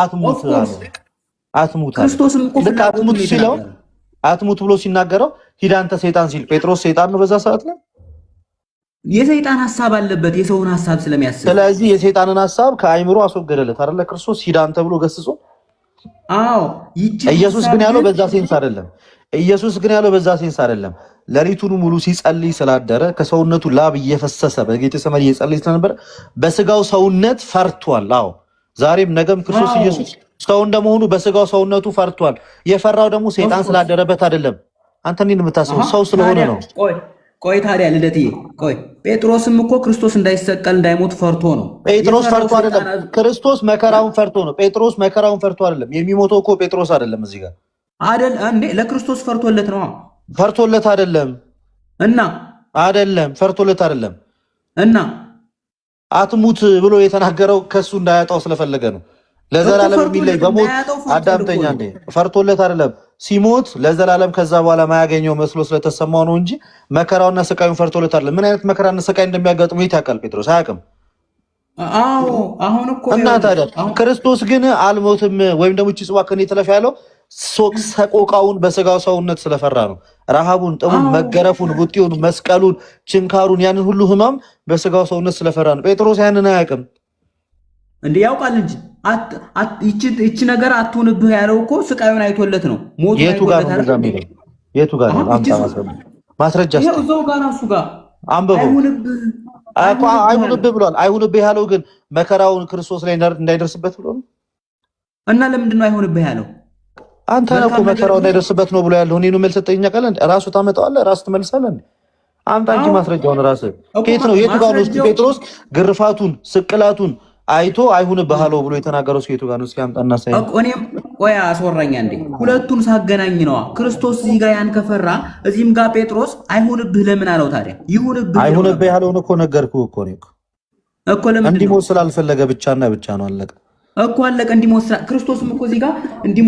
አትሙት አለ አትሙት አለ ክርስቶስም እኮ አትሙት ሲለው አትሙት ብሎ ሲናገረው ሂድ አንተ ሰይጣን ሲል ጴጥሮስ ሰይጣን ነው በዛ ሰዓት ላይ የሰይጣን ሐሳብ አለበት የሰውን ሐሳብ ስለሚያስብ ስለዚህ የሰይጣንን ሐሳብ ከአይምሮ አስወገደለት አይደለ ክርስቶስ ሂድ አንተ ብሎ ገስጾ አዎ ኢየሱስ ግን ያለው በዛ ሴንስ አይደለም ለሊቱን ሙሉ ሲጸልይ ስላደረ ከሰውነቱ ላብ እየፈሰሰ በጌቴሰማኒ እየጸለየ ስለነበር በስጋው ሰውነት ፈርቷል አዎ ዛሬም ነገም ክርስቶስ ኢየሱስ ሰው እንደመሆኑ በስጋው ሰውነቱ ፈርቷል የፈራው ደግሞ ሰይጣን ስላደረበት አይደለም አንተ እንዴት የምታስበው ሰው ስለሆነ ነው ቆይ ታዲያ ልደትዬ ቆይ ጴጥሮስም እኮ ክርስቶስ እንዳይሰቀል እንዳይሞት ፈርቶ ነው ጴጥሮስ ፈርቶ አይደለም ክርስቶስ መከራውን ፈርቶ ነው ጴጥሮስ መከራውን ፈርቶ አይደለም የሚሞተው እኮ ጴጥሮስ አይደለም እዚህ ጋር አይደል እንዴ ለክርስቶስ ፈርቶለት ነው ፈርቶለት አይደለም እና አትሙት ብሎ የተናገረው ከሱ እንዳያጣው ስለፈለገ ነው ለዘላለም የሚለይ በሞት አዳምጠኛ እንዴ ፈርቶለት አይደለም ሲሞት ለዘላለም ከዛ በኋላ ማያገኘው መስሎ ስለተሰማው ነው እንጂ መከራውና ስቃዩን ፈርቶለት አይደለም ምን አይነት መከራና ስቃይ እንደሚያጋጥመው ይታወቃል ጴጥሮስ አያውቅም አዎ አሁን እኮ እና ታዲያ ክርስቶስ ግን አልሞትም ወይም ደግሞ ጽዋ ከኔ ተለፍ ያለው ሰቆቃውን በስጋው ሰውነት ስለፈራ ነው ረሃቡን ጥሙን መገረፉን ቡጢውን መስቀሉን ችንካሩን ያንን ሁሉ ህማም በስጋው ሰውነት ስለፈራ ነው ጴጥሮስ ያንን አያውቅም እንዴ ያውቃል እንጂ እቺ ነገር አትሁንብህ ያለው እኮ ስቃዩን አይቶለት ነው ሞቱ የቱ ጋር ነው ማስረጃ እዛው ጋር እሱ ጋር አንበቡ አይሁንብህ ብሏል አይሁንብህ ያለው ግን መከራውን ክርስቶስ ላይ እንዳይደርስበት ብሎ ነው እና ለምንድን ነው አይሁንብህ ያለው አንተ ነው እኮ መከራው እንዳይደርስበት ነው ብሎ ያለው እኔ ነው መልስ ተጠኛ ቀለ ራሱ ታመጣዋለህ ራስ ትመልሳለህ አምጣ እንጂ ማስረጃውን ራስ ከየት ነው የቱ ጋር ነው ጴጥሮስ ግርፋቱን ስቅላቱን አይቶ አይሁንብህ አለው ብሎ የተናገረው የቱ ጋር ነው እስኪ አምጣና ሳይ እኔም ቆይ አስወራኛ እንዴ ሁለቱን ሳገናኝ ነው ክርስቶስ እዚህ ጋር ያን ከፈራ እዚህም ጋር ጴጥሮስ አይሁንብህ ለምን አለው ታዲያ አይሁንብህ ያለውን እኮ ነገርኩህ እኮ ለምን እንዲሞት ስላልፈለገ ብቻና ብቻ ነው አለቀ እኮ አለቀ እንዲሞት ክርስቶስም እኮ እዚህ ጋር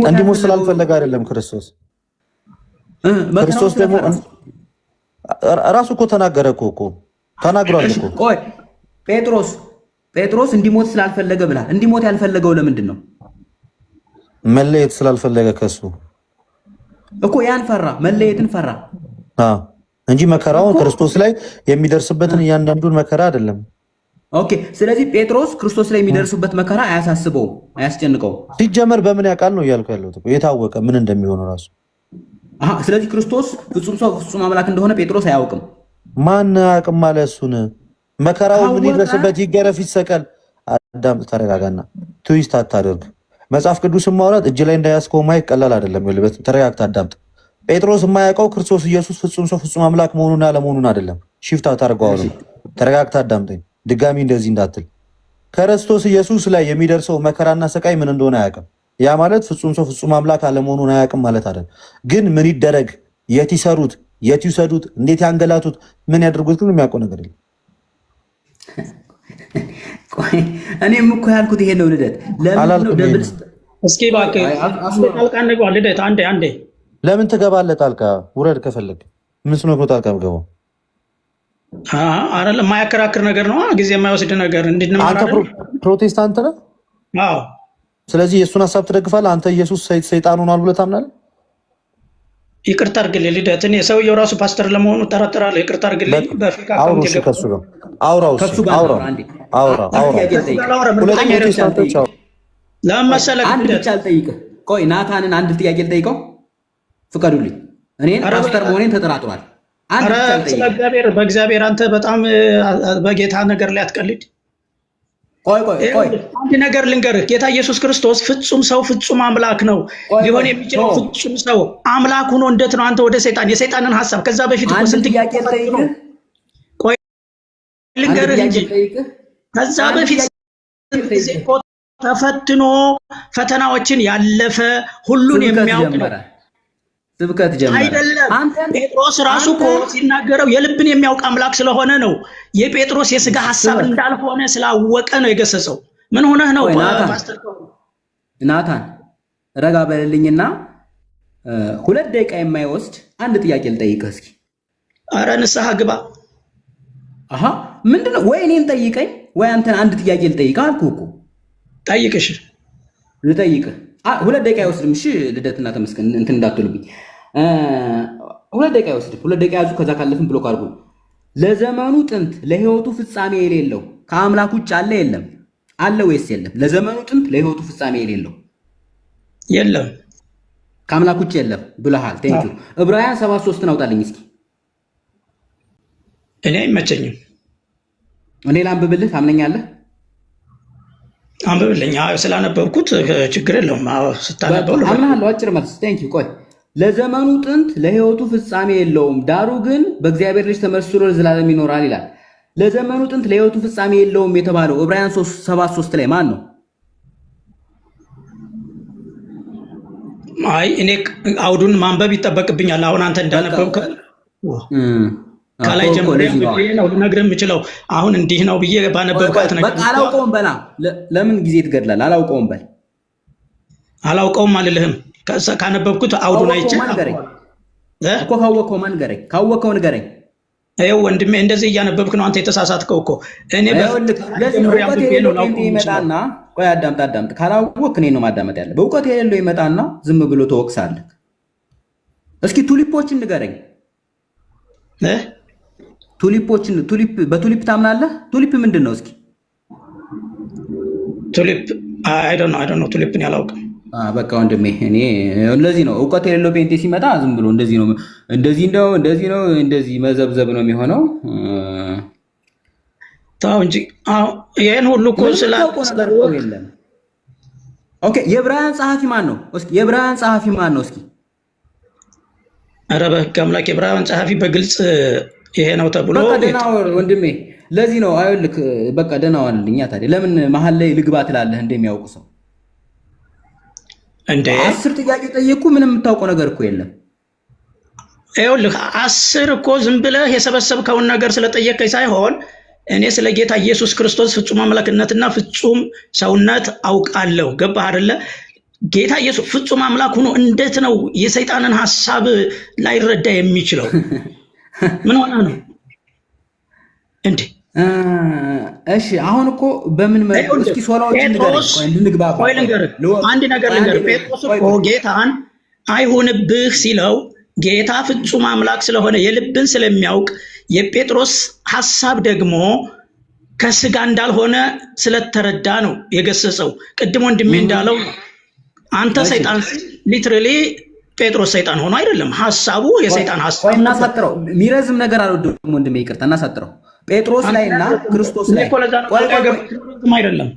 እንዲሞት ስላልፈለገ አይደለም ክርስቶስ ደግሞ ራሱ እኮ ተናገረ እኮ ተናግሯል እኮ ቆይ ጴጥሮስ እንዲሞት ስላልፈለገ ብላ እንዲሞት ያልፈለገው ለምንድን ነው መለየት ስላልፈለገ ከሱ እኮ ያን ፈራ መለየትን ፈራ እንጂ መከራውን ክርስቶስ ላይ የሚደርስበትን እያንዳንዱን መከራ አይደለም ኦኬ ስለዚህ ጴጥሮስ ክርስቶስ ላይ የሚደርሱበት መከራ አያሳስበው አያስጨንቀው ሲጀመር በምን ያውቃል ነው እያልኩ ያለሁት የታወቀ ምን እንደሚሆነው ራሱ ስለዚህ ክርስቶስ ፍጹም ሰው ፍጹም አምላክ እንደሆነ ጴጥሮስ አያውቅም ማን አያውቅም ማለት እሱን መከራው ምን ይደርስበት ይገረፍ ይሰቀል አዳም ተረጋጋና ትዊስት አታደርግ መጽሐፍ ቅዱስን ማውራት እጅ ላይ እንዳያስከው ማይክ ቀላል አይደለም ይልበት ተረጋግታ አዳምጥ ጴጥሮስ የማያውቀው ክርስቶስ ኢየሱስ ፍጹም ሰው ፍጹም አምላክ መሆኑን አለመሆኑን አይደለም ሽፍታ ታርጓው ነው ተረጋግታ አዳምጠኝ ድጋሚ እንደዚህ እንዳትል ክርስቶስ ኢየሱስ ላይ የሚደርሰው መከራና ስቃይ ምን እንደሆነ አያውቅም ያ ማለት ፍጹም ሰው ፍጹም አምላክ አለመሆኑን አያውቅም ማለት አይደል ግን ምን ይደረግ የት ይሰሩት የት ይሰዱት እንዴት ያንገላቱት ምን ያድርጉት ግን የሚያውቀው ነገር የለም እኔም እኮ ያልኩት ይሄ ነው ልደት ለምን ነው ደብል እስኪ እባክህ ጣልቃ እንግባ ልደት አንዴ ለምን ትገባለህ ጣልቃ ውረድ ከፈለግ ምን ነው ጣልቃ ምገባው አይደለም የማያከራክር ነገር ነው ጊዜ የማይወስድ ነገር እንድንማር አንተ ፕሮቴስታንት ነህ አዎ ስለዚህ የሱን ሐሳብ ትደግፋለህ አንተ ኢየሱስ ሰይጣን ሆኗል ብለህ ታምናለህ ይቅርታ አድርግልኝ ልደት እኔ ሰውየው ራሱ ፓስተር ለመሆኑ ጠራጠራለሁ ይቅርታ አድርግልኝ በፊካ አካውንት ይገባው አውራው ሁለተኛ ፕሮቴስታንቶች ለማሰለክ አንድ ብቻ አልጠይቅህ ቆይ ናታንን አንድ ጥያቄ ልጠይቀው ፍቀዱልኝ እኔን ፓስተር መሆኔን ተጠራጥሯል አንድ ብቻ አልጠይቅህ በእግዚአብሔር አንተ በጣም በጌታ ነገር ላይ አትቀልድ ቆይ አንድ ነገር ልንገርህ ጌታ ኢየሱስ ክርስቶስ ፍጹም ሰው ፍጹም አምላክ ነው ሊሆን የሚችለው ፍጹም ሰው አምላክ ሆኖ እንዴት ነው አንተ ወደ የሰይጣንን ሐሳብ ከዛ በፊት እኮ ስንት ጥያቄ ልጠይቅህ ቆይ ልንገርህ እንጂ ከዛ በፊት ተፈትኖ ፈተናዎችን ያለፈ ሁሉን የሚያውቅ ስብከት ጀመረ አይደለም ጴጥሮስ ራሱ እኮ ሲናገረው የልብን የሚያውቅ አምላክ ስለሆነ ነው የጴጥሮስ የሥጋ ሐሳብ እንዳልሆነ ስላወቀ ነው የገሰጸው ምን ሆነህ ነው ፓስተር ናታን ረጋ በልልኝና 2 ደቂቃ የማይወስድ አንድ ጥያቄ ልጠይቅህ እስኪ ኧረ ንስሐ ግባ ምንድነው ወይ እኔን ጠይቀኝ ወይ አንተን አንድ ጥያቄ ልጠይቅህ አልኩህ እኮ ጠይቅሽ ልጠይቅህ 2 ደቂቃ አይወስድም። እሺ ልደትና ተመስገን እንትን እንዳትሉብኝ 2 ደቂቃ አይወስድም። 2 ደቂቃ ያዙ። ከዛ ካለፍን ብሎክ አድርጉ። ለዘመኑ ጥንት ለህይወቱ ፍጻሜ የሌለው ከአምላክ ውጭ አለ የለም? አለ ወይስ የለም? ለዘመኑ ጥንት ለህይወቱ ፍጻሜ የሌለው የለም፣ ከአምላክ ውጭ የለም ብለሃል። ቴንክ ዩ። ዕብራውያን 7:3 አውጣልኝ እስኪ። እኔ አይመቸኝም። እኔ ላንብብልህ፣ ታምነኛለህ? አንብብልኝ። ስላነበብኩት ችግር የለውም። ስታነበው አምናለሁ። አጭር መልስ። ቴንክ ዩ። ቆይ ለዘመኑ ጥንት ለህይወቱ ፍጻሜ የለውም፣ ዳሩ ግን በእግዚአብሔር ልጅ ተመስሎ ለዘላለም ይኖራል ይላል። ለዘመኑ ጥንት ለህይወቱ ፍጻሜ የለውም የተባለው ዕብራውያን 7:3 ላይ ማን ነው? አይ እኔ አውዱን ማንበብ ይጠበቅብኛል። አሁን አንተ እንዳነበብከ ከላይ ጀምሬ ነው ልነግርህ የምችለው። አሁን እንዲህ ነው ብዬ ባነበብካት ነገር በቃ አላውቀውም በላ። ለምን ጊዜ ትገድላለህ? አላውቀውም በል። አላውቀውም አልልህም። ካነበብኩት አውዱን አይቼ እኮ ካወቀው መንገረኝ፣ ካወቀው ንገረኝ። ይኸው ወንድሜ እንደዚህ እያነበብክ ነው አንተ የተሳሳትከው እኮ። እኔ ይመጣና ቆይ አዳምጥ። ካላወቅህ እኔን ነው ማዳመጥ ያለ። በእውቀት የሌለው ይመጣና ዝም ብሎ ተወቅሳለህ። እስኪ ቱሊፖችን ንገረኝ። ቱሊፖችን በቱሊፕ ታምናለህ? ቱሊፕ ምንድን ነው? እስኪ ቱሊፕ አይ ዶንት ኖ ቱሊፕን ያላውቅም። በቃ ወንድሜ እኔ እንደዚህ ነው። እውቀት የሌለው ፔንቴ ሲመጣ ዝም ብሎ እንደዚህ ነው እንደዚህ መዘብዘብ ነው የሚሆነው። ታው እንጂ ይሄን ሁሉ እኮ የለም። ኦኬ የዕብራውያን ጸሐፊ ማን ነው? እስኪ የዕብራውያን ጸሐፊ ማን ነው? እስኪ ኧረ በሕግ አምላክ የዕብራውያን ጸሐፊ በግልጽ ይሄ ነው ተብሎ ደህና ወንድሜ። ለዚህ ነው አይልክ በቃ ደህና ዋልልኛ። ታዲያ ለምን መሀል ላይ ልግባ ትላለህ? እንደሚያውቁ ሰው እንዴ 10 ጥያቄ ጠየቅኩ። ምንም የምታውቀው ነገር እኮ የለም። ይኸውልህ 10 እኮ ዝም ብለህ የሰበሰብከውን ነገር ስለጠየቀኝ ሳይሆን እኔ ስለ ጌታ ኢየሱስ ክርስቶስ ፍጹም አምላክነትና ፍጹም ሰውነት አውቃለሁ። ገባህ አይደለ? ጌታ ኢየሱስ ፍጹም አምላክ ሆኖ እንዴት ነው የሰይጣንን ሐሳብ ላይረዳ የሚችለው? ምን ሆነ ነው እንዴ? እሺ አሁን እኮ በምን እስኪ ሶላዎችን እንድንግባባ አንድ ነገር ልንገርህ። ጴጥሮስ እኮ ጌታን አይሁንብህ ሲለው ጌታ ፍጹም አምላክ ስለሆነ የልብን ስለሚያውቅ የጴጥሮስ ሐሳብ ደግሞ ከስጋ እንዳልሆነ ስለተረዳ ነው የገሰጸው። ቅድም ወንድሜ እንዳለው አንተ ሰይጣን ሊትራሊ ጴጥሮስ ሰይጣን ሆኖ አይደለም፣ ሐሳቡ የሰይጣን ሐሳብ። እናሳጥረው፣ የሚረዝም ነገር አልወድም ወንድሜ፣ ይቅርታ። እናሳጥረው። ጴጥሮስ ላይና ክርስቶስ ላይ አይደለም።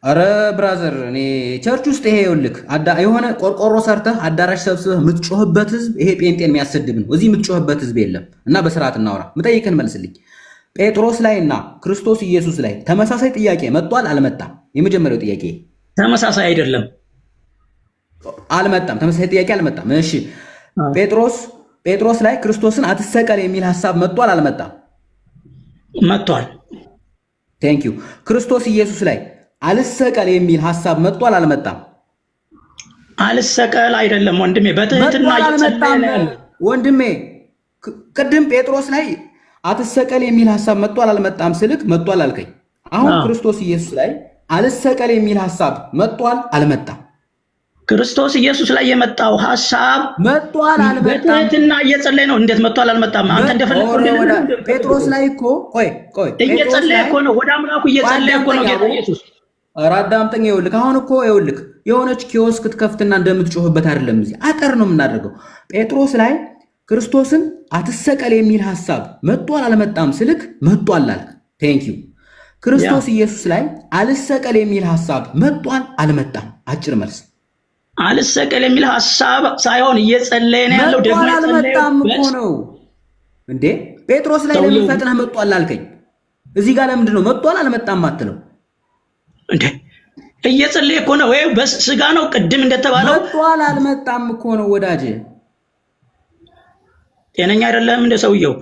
አረ ብራዘር፣ እኔ ቸርች ውስጥ ይሄ ይኸውልህ የሆነ ቆርቆሮ ሰርተህ አዳራሽ ሰብስበህ የምትጮህበት ህዝብ ይሄ ጴንጤን የሚያሰድብ ነው። እዚህ የምትጮህበት ህዝብ የለም። እና በስርዓት እናውራ። ምጠይቅህን መልስልኝ። ጴጥሮስ ላይና ክርስቶስ ኢየሱስ ላይ ተመሳሳይ ጥያቄ መጥቷል አልመጣም? የመጀመሪያው ጥያቄ ተመሳሳይ አይደለም፣ አልመጣም። ተመሳሳይ ጥያቄ አልመጣም። እሺ ጴጥሮስ ላይ ክርስቶስን አትሰቀል የሚል ሐሳብ መጥቷል አልመጣም? መጥቷል። ቴንክ ዩ። ክርስቶስ ኢየሱስ ላይ አልሰቀል የሚል ሐሳብ መጥቷል አልመጣም? አልሰቀል አይደለም ወንድሜ፣ በትህትና አልመጣም ወንድሜ። ቅድም ጴጥሮስ ላይ አትሰቀል የሚል ሐሳብ መጥቷል አልመጣም ስልክ መጥቷል አልከኝ። አሁን ክርስቶስ ኢየሱስ ላይ አልሰቀል የሚል ሐሳብ መጥቷል አልመጣም? ክርስቶስ ኢየሱስ ላይ የመጣው ሐሳብ መጥቷል አልመጣም? በትህትና እየጸለየ ነው። እንዴት መጥቷል አልመጣም? አንተ እንደፈለግህ ጴጥሮስ ላይ እኮ ቆይ እየጸለየ እኮ ነው፣ ወደ አምላኩ እየጸለየ እኮ ነው ጌታ ኢየሱስ። ኧረ አዳምጠኝ። ይኸውልህ አሁን እኮ ይኸውልህ የሆነች ኪዮስክ ትከፍትና እንደምትጮህበት አይደለም። እዚህ አጠር ነው የምናደርገው። ጴጥሮስ ላይ ክርስቶስን አትሰቀል የሚል ሐሳብ መጥቷል አልመጣም ስልክ መጥቷል አልክ። ቴንክ ዩ። ክርስቶስ ኢየሱስ ላይ አልሰቀል የሚል ሐሳብ መጥቷል አልመጣም? አጭር መልስ። አልሰቀል የሚል ሐሳብ ሳይሆን እየጸለየ ነው ያለው። ደግሞ አልመጣም እኮ ነው እንዴ። ጴጥሮስ ላይ ለምን ፈጥነህ መጥቷል አልከኝ? እዚህ ጋር ለምንድን ነው መጥቷል አልመጣም አትለው እንዴ? እየጸለየ እኮ ነው። ወይ በስጋ ነው ቅድም እንደተባለው መጥቷል አልመጣም እኮ ነው ወዳጄ። ጤነኛ አይደለም እንደ ሰውየው።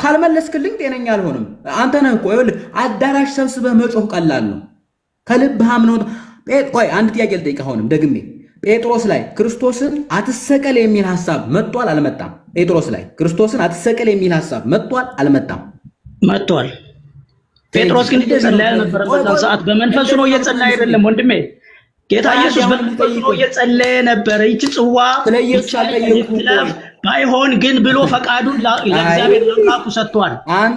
ካልመለስክልኝ ጤነኛ አልሆንም። አንተ ነህ እኮ ይኸውልህ አዳራሽ ሰብስበህ መጮህ ቀላል ነው። ከልብህ አምነው ቆይ አንድ ጥያቄ ልጠይቅህ አሁንም ደግሜ። ጴጥሮስ ላይ ክርስቶስን አትሰቀል የሚል ሐሳብ መጥቷል አልመጣም? ጴጥሮስ ላይ ክርስቶስን አትሰቀል የሚል ሐሳብ መጥቷል አልመጣም? መጥቷል። ጴጥሮስ ግን እየጸለየ አልነበረም በዛን ሰዓት። በመንፈሱ ነው እየጸለየ አይደለም ወንድሜ። ጌታ ኢየሱስ በልቦ እየጸለየ ነበረ። ይህች ጽዋ ባይሆን ግን ብሎ ፈቃዱን ለእግዚአብሔር ለአምላኩ ሰጥቷል።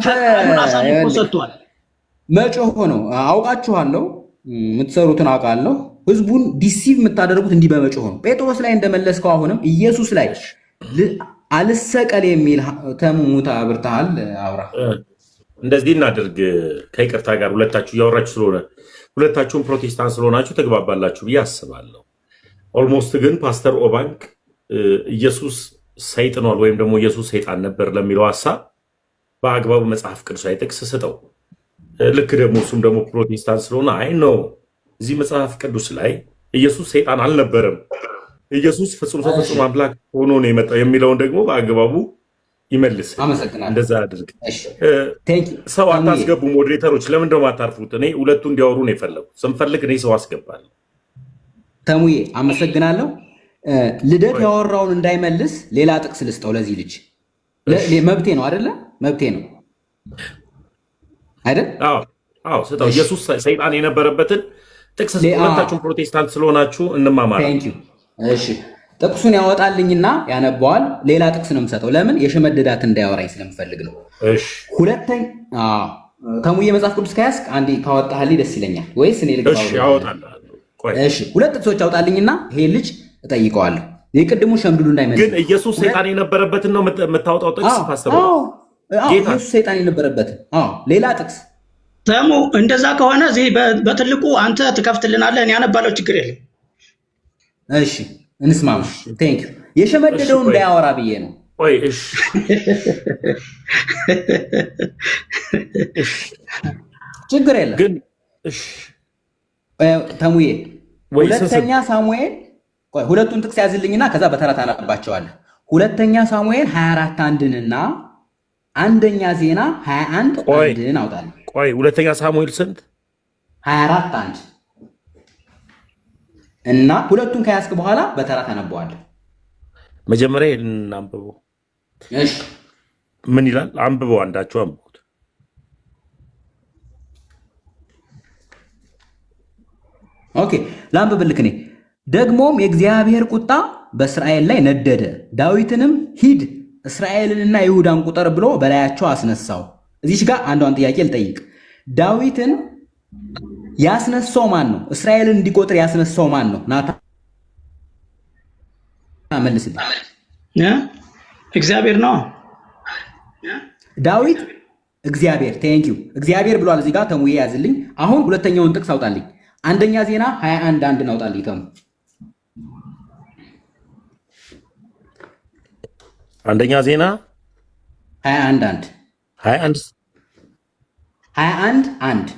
ፈቃዱን አሳልፎ ሰጥቷል። መጮህ ነው። አውቃችኋለሁ፣ የምትሰሩትን አውቃለሁ። ህዝቡን ዲሲቭ የምታደርጉት እንዲህ በመጮህ ነው። ጴጥሮስ ላይ እንደመለስከው አሁንም ኢየሱስ ላይ አልሰቀል የሚል ተሙታ አብርተሃል። አውራ እንደዚህ እናድርግ። ከይቅርታ ጋር ሁለታችሁ እያወራችሁ ስለሆነ ሁለታችሁም ፕሮቴስታንት ስለሆናችሁ ተግባባላችሁ ብዬ አስባለሁ። ኦልሞስት ግን ፓስተር ኦባንክ ኢየሱስ ሰይጥኗል ወይም ደግሞ ኢየሱስ ሰይጣን ነበር ለሚለው ሀሳብ በአግባቡ መጽሐፍ ቅዱሳዊ ጥቅስ ስጠው። ልክ ደግሞ እሱም ደግሞ ፕሮቴስታንት ስለሆነ አይ ነው እዚህ መጽሐፍ ቅዱስ ላይ ኢየሱስ ሰይጣን አልነበረም፣ ኢየሱስ ፍጹም ሰው ፍጹም አምላክ ሆኖ ነው የመጣው የሚለውን ደግሞ በአግባቡ ይመልስ። እንደዛ አድርግ። ሰው አታስገቡ። ሞዴሬተሮች ለምን እንደው ማታርፉት? እኔ ሁለቱ እንዲያወሩ ነው የፈለጉት። ስንፈልግ እኔ ሰው አስገባለሁ። ተሙዬ አመሰግናለሁ። ልደት ያወራውን እንዳይመልስ ሌላ ጥቅስ ልስጠው ለዚህ ልጅ። መብቴ ነው አይደለ? መብቴ ነው አይደል? አዎ ስጠው። ኢየሱስ ሰይጣን የነበረበትን ጥቅስ ሁለታችሁም ፕሮቴስታንት ስለሆናችሁ እንማማራለን። እሺ ጥቅሱን ያወጣልኝና ያነባዋል። ሌላ ጥቅስ ነው የምሰጠው። ለምን የሸመደዳት እንዳያወራኝ ስለምፈልግ ነው። ሁለተኛ ተሙዬ መጽሐፍ ቅዱስ ከያዝክ አንዴ ካወጣህልኝ ደስ ይለኛል። ወይስ እኔ ልግባው? እሺ ሁለት ጥቅሶች ያወጣልኝና ይሄ ልጅ እጠይቀዋለሁ። የቅድሙ ሸምድዱ እንዳይመልስ። ግን ኢየሱስ ሰይጣን የነበረበትን ነው የምታወጣው ጥቅስ? ፓስተር ኢየሱስ ሰይጣን የነበረበትን ሌላ ጥቅስ ተሙ። እንደዛ ከሆነ እዚህ በትልቁ አንተ ትከፍትልናለህ፣ እኔ ያነባለው ችግር የለም። እሺ እንስማማ። ቴንክ ዩ። የሸመደደው እንዳያወራ ብዬ ነው። ችግር የለም ግን ተሙዬ ሁለተኛ ሳሙኤል ሁለቱን ጥቅስ ያዝልኝና ከዛ በተራ ታነባቸዋለህ። ሁለተኛ ሳሙኤል 24 አንድንና አንደኛ ዜና 21 አንድን አውጣልኝ። ሁለተኛ ሳሙኤል ስንት? 24 አንድ እና ሁለቱን ከያዝክ በኋላ በተራ ታነበዋለህ። መጀመሪያ እናንብበው። እሺ ምን ይላል? አንብበው። አንዳችሁ አንብቡት። ኦኬ ላንብብልክ እኔ። ደግሞም የእግዚአብሔር ቁጣ በእስራኤል ላይ ነደደ፣ ዳዊትንም ሂድ እስራኤልንና ይሁዳን ቁጠር ብሎ በላያቸው አስነሳው። እዚች ጋር አንዷን ጥያቄ ልጠይቅ። ዳዊትን ያስነሳው ማን ነው? እስራኤልን እንዲቆጥር ያስነሳው ማን ነው? ናታ መልስልኝ። እግዚአብሔር ነው። ዳዊት እግዚአብሔር። ቴንክ ዩ እግዚአብሔር ብሏል እዚህ ጋር። ተሙዬ ያዝልኝ። አሁን ሁለተኛውን ጥቅስ አውጣልኝ። አንደኛ ዜና 21 አንድ አውጣልኝ ተሙ። አንደኛ ዜና 21 አንድ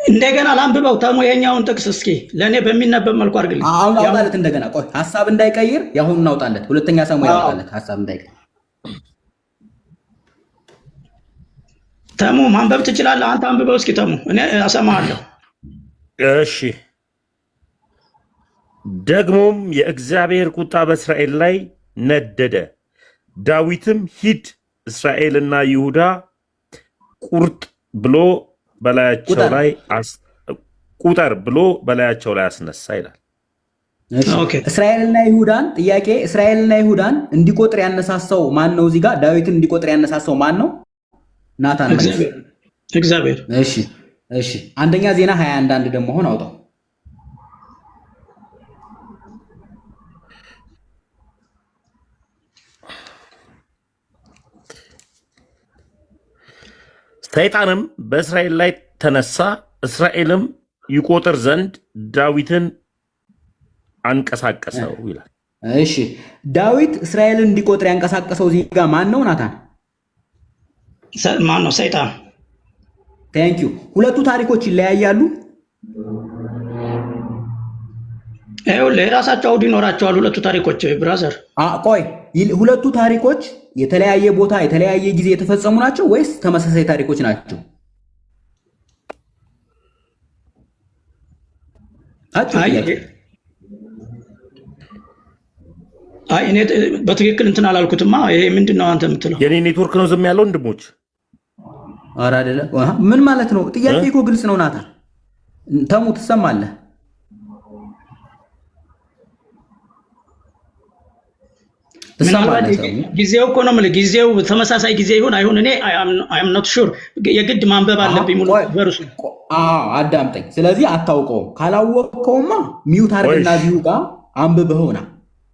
እንደገና ላንብበው ተሙ። የኛውን ጥቅስ እስኪ ለእኔ በሚነበብ መልኩ አድርግልኝ። አሁን አውጣለት እንደገና። ቆይ ሀሳብ እንዳይቀይር የአሁኑን አውጣለት። ሁለተኛ ሳሙኤል አውጣለት ሀሳብ እንዳይቀይር። ተሙ ማንበብ ትችላለህ አንተ። አንብበው እስኪ ተሙ፣ እኔ አሰማሃለሁ። እሺ። ደግሞም የእግዚአብሔር ቁጣ በእስራኤል ላይ ነደደ፣ ዳዊትም ሂድ እስራኤልና ይሁዳ ቁርጥ ብሎ በላያቸው ላይ ቁጠር ብሎ በላያቸው ላይ አስነሳ ይላል። እስራኤልና ይሁዳን ጥያቄ፣ እስራኤልና ይሁዳን እንዲቆጥር ያነሳሳው ማን ነው? እዚህ ጋር ዳዊትን እንዲቆጥር ያነሳሳው ማን ነው? ናታን እግዚአብሔር። እሺ አንደኛ ዜና 21 አንድ ደግሞ ሆነ አውጣው። ሰይጣንም በእስራኤል ላይ ተነሳ፣ እስራኤልም ይቆጥር ዘንድ ዳዊትን አንቀሳቀሰው ይላል። እሺ ዳዊት እስራኤልን እንዲቆጥር ያንቀሳቀሰው እዚህ ጋር ማን ነው? ናታን ማን ነው? ሰይጣን። ቴንክ ዩ። ሁለቱ ታሪኮች ይለያያሉ። የራሳቸው አውድ ይኖራቸዋል ሁለቱ ታሪኮች ብራዘር። ቆይ ሁለቱ ታሪኮች የተለያየ ቦታ የተለያየ ጊዜ የተፈጸሙ ናቸው ወይስ ተመሳሳይ ታሪኮች ናቸው? እኔ በትክክል እንትን አላልኩትማ። ይሄ ምንድን ነው አንተ የምትለው? የኔ ኔትወርክ ነው ዝም ያለው ወንድሞች። ኧረ አይደለም። ምን ማለት ነው? ጥያቄ እኮ ግልጽ ነው ናታ። ተሙ ትሰማለህ? ምናልባት ጊዜው እኮ ነው የምልህ፣ ጊዜው ተመሳሳይ ጊዜ ይሁን አይሁን እኔ አም ኖት ሹር። የግድ ማንበብ አለብኝ ሙሉ ቨርሱ። አዳምጠኝ። ስለዚህ አታውቀውም። ካላወቅከውማ ሚውት አድርግና እዚሁ ጋር አንብበውና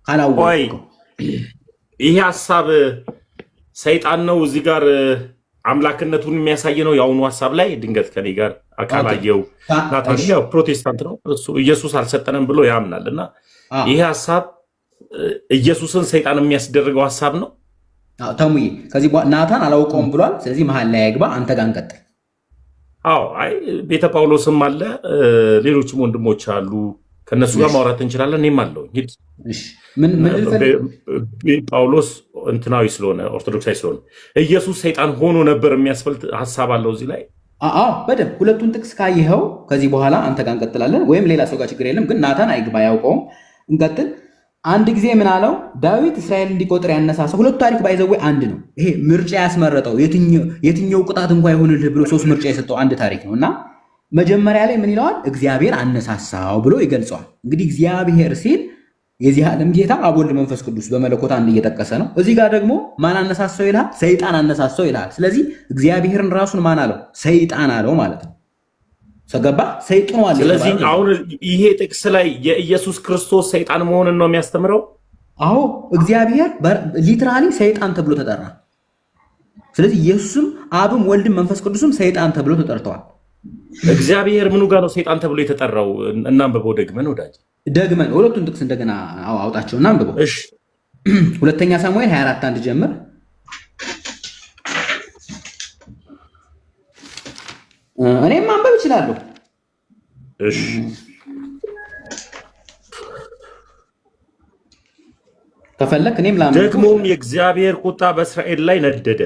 ካላወቅከው ይሄ ሀሳብ ሰይጣን ነው እዚህ ጋር አምላክነቱን የሚያሳይ ነው። የአሁኑ ሀሳብ ላይ ድንገት ከኔ ጋር አካላየው ናታንያ ፕሮቴስታንት ነው እሱ ኢየሱስ አልሰጠንም ብሎ ያምናል እና ይሄ ሀሳብ ኢየሱስን ሰይጣን የሚያስደርገው ሀሳብ ነው። ተሙዬ ከዚህ ናታን አላውቀውም ብሏል። ስለዚህ መሀል ላይ ያግባ፣ አንተ ጋር እንቀጥል። አዎ አይ ቤተ ጳውሎስም አለ ሌሎችም ወንድሞች አሉ፣ ከነሱ ጋር ማውራት እንችላለን። እኔም አለው ጳውሎስ እንትናዊ ስለሆነ ኦርቶዶክሳዊ ስለሆነ ኢየሱስ ሰይጣን ሆኖ ነበር የሚያስፈልጥ ሀሳብ አለው እዚህ ላይ። በደንብ ሁለቱን ጥቅስ ካየኸው ከዚህ በኋላ አንተ ጋር እንቀጥላለን፣ ወይም ሌላ ሰው ጋር ችግር የለም። ግን ናታን አይግባ አያውቀውም። እንቀጥል። አንድ ጊዜ ምን አለው? ዳዊት እስራኤል እንዲቆጥር ያነሳሳው ሁለቱ ታሪክ ባይዘዌ አንድ ነው። ይሄ ምርጫ ያስመረጠው የትኛው ቅጣት እንኳ ይሆንልህ ብሎ 3 ምርጫ የሰጠው አንድ ታሪክ ነው እና መጀመሪያ ላይ ምን ይለዋል? እግዚአብሔር አነሳሳው ብሎ ይገልጸዋል። እንግዲህ እግዚአብሔር ሲል የዚህ ዓለም ጌታ አብ ወልድ መንፈስ ቅዱስ በመለኮት አንድ እየጠቀሰ ነው። እዚህ ጋር ደግሞ ማን አነሳሳው ይልሃል? ሰይጣን አነሳሳው ይልሃል። ስለዚህ እግዚአብሔርን ራሱን ማን አለው? ሰይጣን አለው ማለት ነው። ሰገባ ሰይጣን። ስለዚህ አሁን ይሄ ጥቅስ ላይ የኢየሱስ ክርስቶስ ሰይጣን መሆንን ነው የሚያስተምረው። አዎ እግዚአብሔር ሊትራሊ ሰይጣን ተብሎ ተጠራ። ስለዚህ ኢየሱስም አብም ወልድም መንፈስ ቅዱስም ሰይጣን ተብሎ ተጠርተዋል። እግዚአብሔር ምኑ ጋር ነው ሰይጣን ተብሎ የተጠራው? እናንብበው ደግመን ወዳጅ ደግመን ሁለቱን ጥቅስ እንደገና አውጣቸውና አንብበው። እሺ ሁለተኛ ሳሙኤል 24:1 ጀምር። እኔም ማንበብ እችላለሁ። እሺ ከፈለክ እኔም ላንብብ። ደግሞም የእግዚአብሔር ቁጣ በእስራኤል ላይ ነደደ፣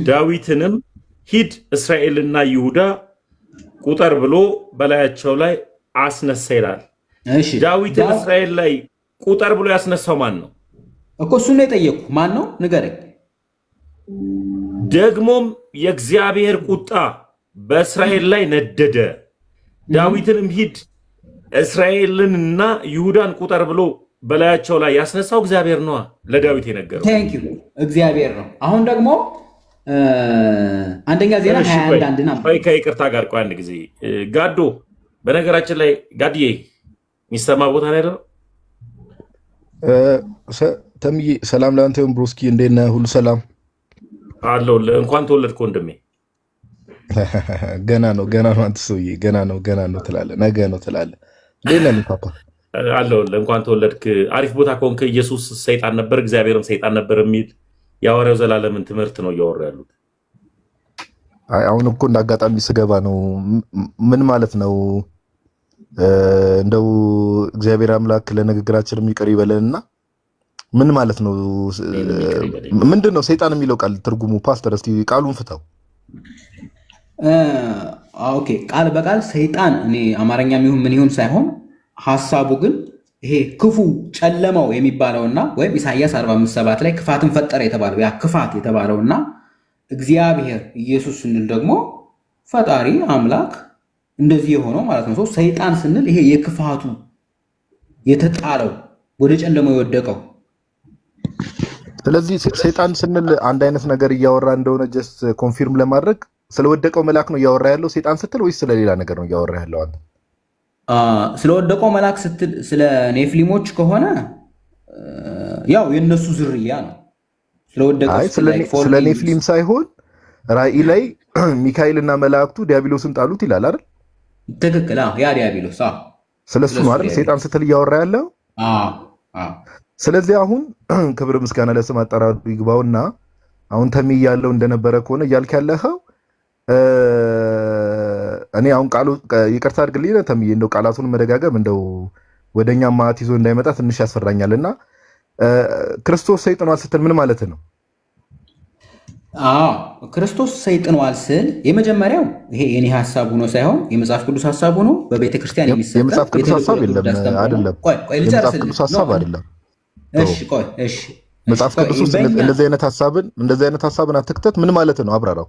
ዳዊትንም ሂድ እስራኤልና ይሁዳ ቁጠር ብሎ በላያቸው ላይ አስነሳ ይላል። ዳዊትን እስራኤል ላይ ቁጠር ብሎ ያስነሳው ማን ነው እኮ? እሱን ነው የጠየቅኩ። ማን ነው ንገረኝ። ደግሞም የእግዚአብሔር ቁጣ በእስራኤል ላይ ነደደ፣ ዳዊትንም ሂድ እስራኤልንና ይሁዳን ቁጠር ብሎ በላያቸው ላይ ያስነሳው እግዚአብሔር ነዋ። ለዳዊት የነገረው እግዚአብሔር ነው። አሁን ደግሞ አንደኛ ዜና 21:1 ነው። ከይቅርታ ጋር ቆይ አንድ ጊዜ ጋዶ፣ በነገራችን ላይ ጋድዬ የሚሰማ ቦታ ላይ አይደለም። ተምዬ ሰላም ለአንተ ይሁን። ብሮስኪ እንዴት ነህ? ሁሉ ሰላም አለው። እንኳን ተወለድክ ወንድሜ። ገና ነው አንተ ሰውዬ፣ ገና ነው ትላለህ፣ ነገ ነው ትላለህ። እንዴት ነህ ፓፓ? አለው። እንኳን ተወለድክ። አሪፍ ቦታ ከሆንክ ኢየሱስ ሰይጣን ነበር እግዚአብሔርም ሰይጣን ነበር የሚል የሐዋርያው ዘላለምን ትምህርት ነው እያወሩ ያሉት። አሁን እኮ እንዳጋጣሚ ስገባ ነው። ምን ማለት ነው? እንደው እግዚአብሔር አምላክ ለንግግራችን ይቅር ይበለንና ምን ማለት ነው? ምንድን ነው ሰይጣን የሚለው ቃል ትርጉሙ? ፓስተር እስቲ ቃሉን ፍታው። ኦኬ፣ ቃል በቃል ሰይጣን እኔ አማርኛ የሚሆን ምን ይሁን ሳይሆን ሀሳቡ ግን ይሄ ክፉ ጨለማው የሚባለውና ወይም ኢሳይያስ 45:7 ላይ ክፋትን ፈጠረ የተባለው ያ ክፋት የተባለውና እግዚአብሔር ኢየሱስ ስንል ደግሞ ፈጣሪ አምላክ እንደዚህ የሆነው ማለት ነው። ሰይጣን ስንል ይሄ የክፋቱ የተጣለው ወደ ጨለማው የወደቀው። ስለዚህ ሰይጣን ስንል አንድ አይነት ነገር እያወራ እንደሆነ ጀስት ኮንፊርም ለማድረግ ስለወደቀው መልአክ ነው እያወራ ያለው ሰይጣን ስትል ወይስ ስለሌላ ነገር ነው እያወራ ያለው አንተ? ስለወደቀው መልአክ ስትል ስለ ኔፍሊሞች ከሆነ ያው የነሱ ዝርያ ነው። ስለ ኔፍሊም ሳይሆን ራእይ ላይ ሚካኤልና መላእክቱ ዲያብሎስን ጣሉት ይላል አይደል? ትክክል። ያ ዲያብሎስ ስለሱ ነው አይደል ሰይጣን ስትል እያወራ ያለው? ስለዚህ አሁን ክብር ምስጋና ለስም አጠራሩ ይግባውና አሁን ተሚ ያለው እንደነበረ ከሆነ እያልክ ያለኸው እኔ አሁን ቃሉ ይቅርታ አድርግልኝ ተሚ፣ እንደው ቃላቱን መደጋገም እንደው ወደኛ ማት ይዞ እንዳይመጣ ትንሽ ያስፈራኛልና ክርስቶስ ሰይጣኗል ስትል ምን ማለት ነው? ክርስቶስ ሰይጣኗል ስል የመጀመሪያው ይሄ የኔ ሐሳብ ሆኖ ሳይሆን የመጽሐፍ ቅዱስ ሐሳብ ሆኖ በቤተክርስቲያን የሚሰጥ የመጽሐፍ ቅዱስ ሐሳብ አይደለም። የመጽሐፍ ቅዱስ ሐሳብ አይደለም። እሺ መጽሐፍ ቅዱስ ውስጥ እንደዚህ አይነት ሐሳብን አትክተት። ምን ማለት ነው? አብራራው።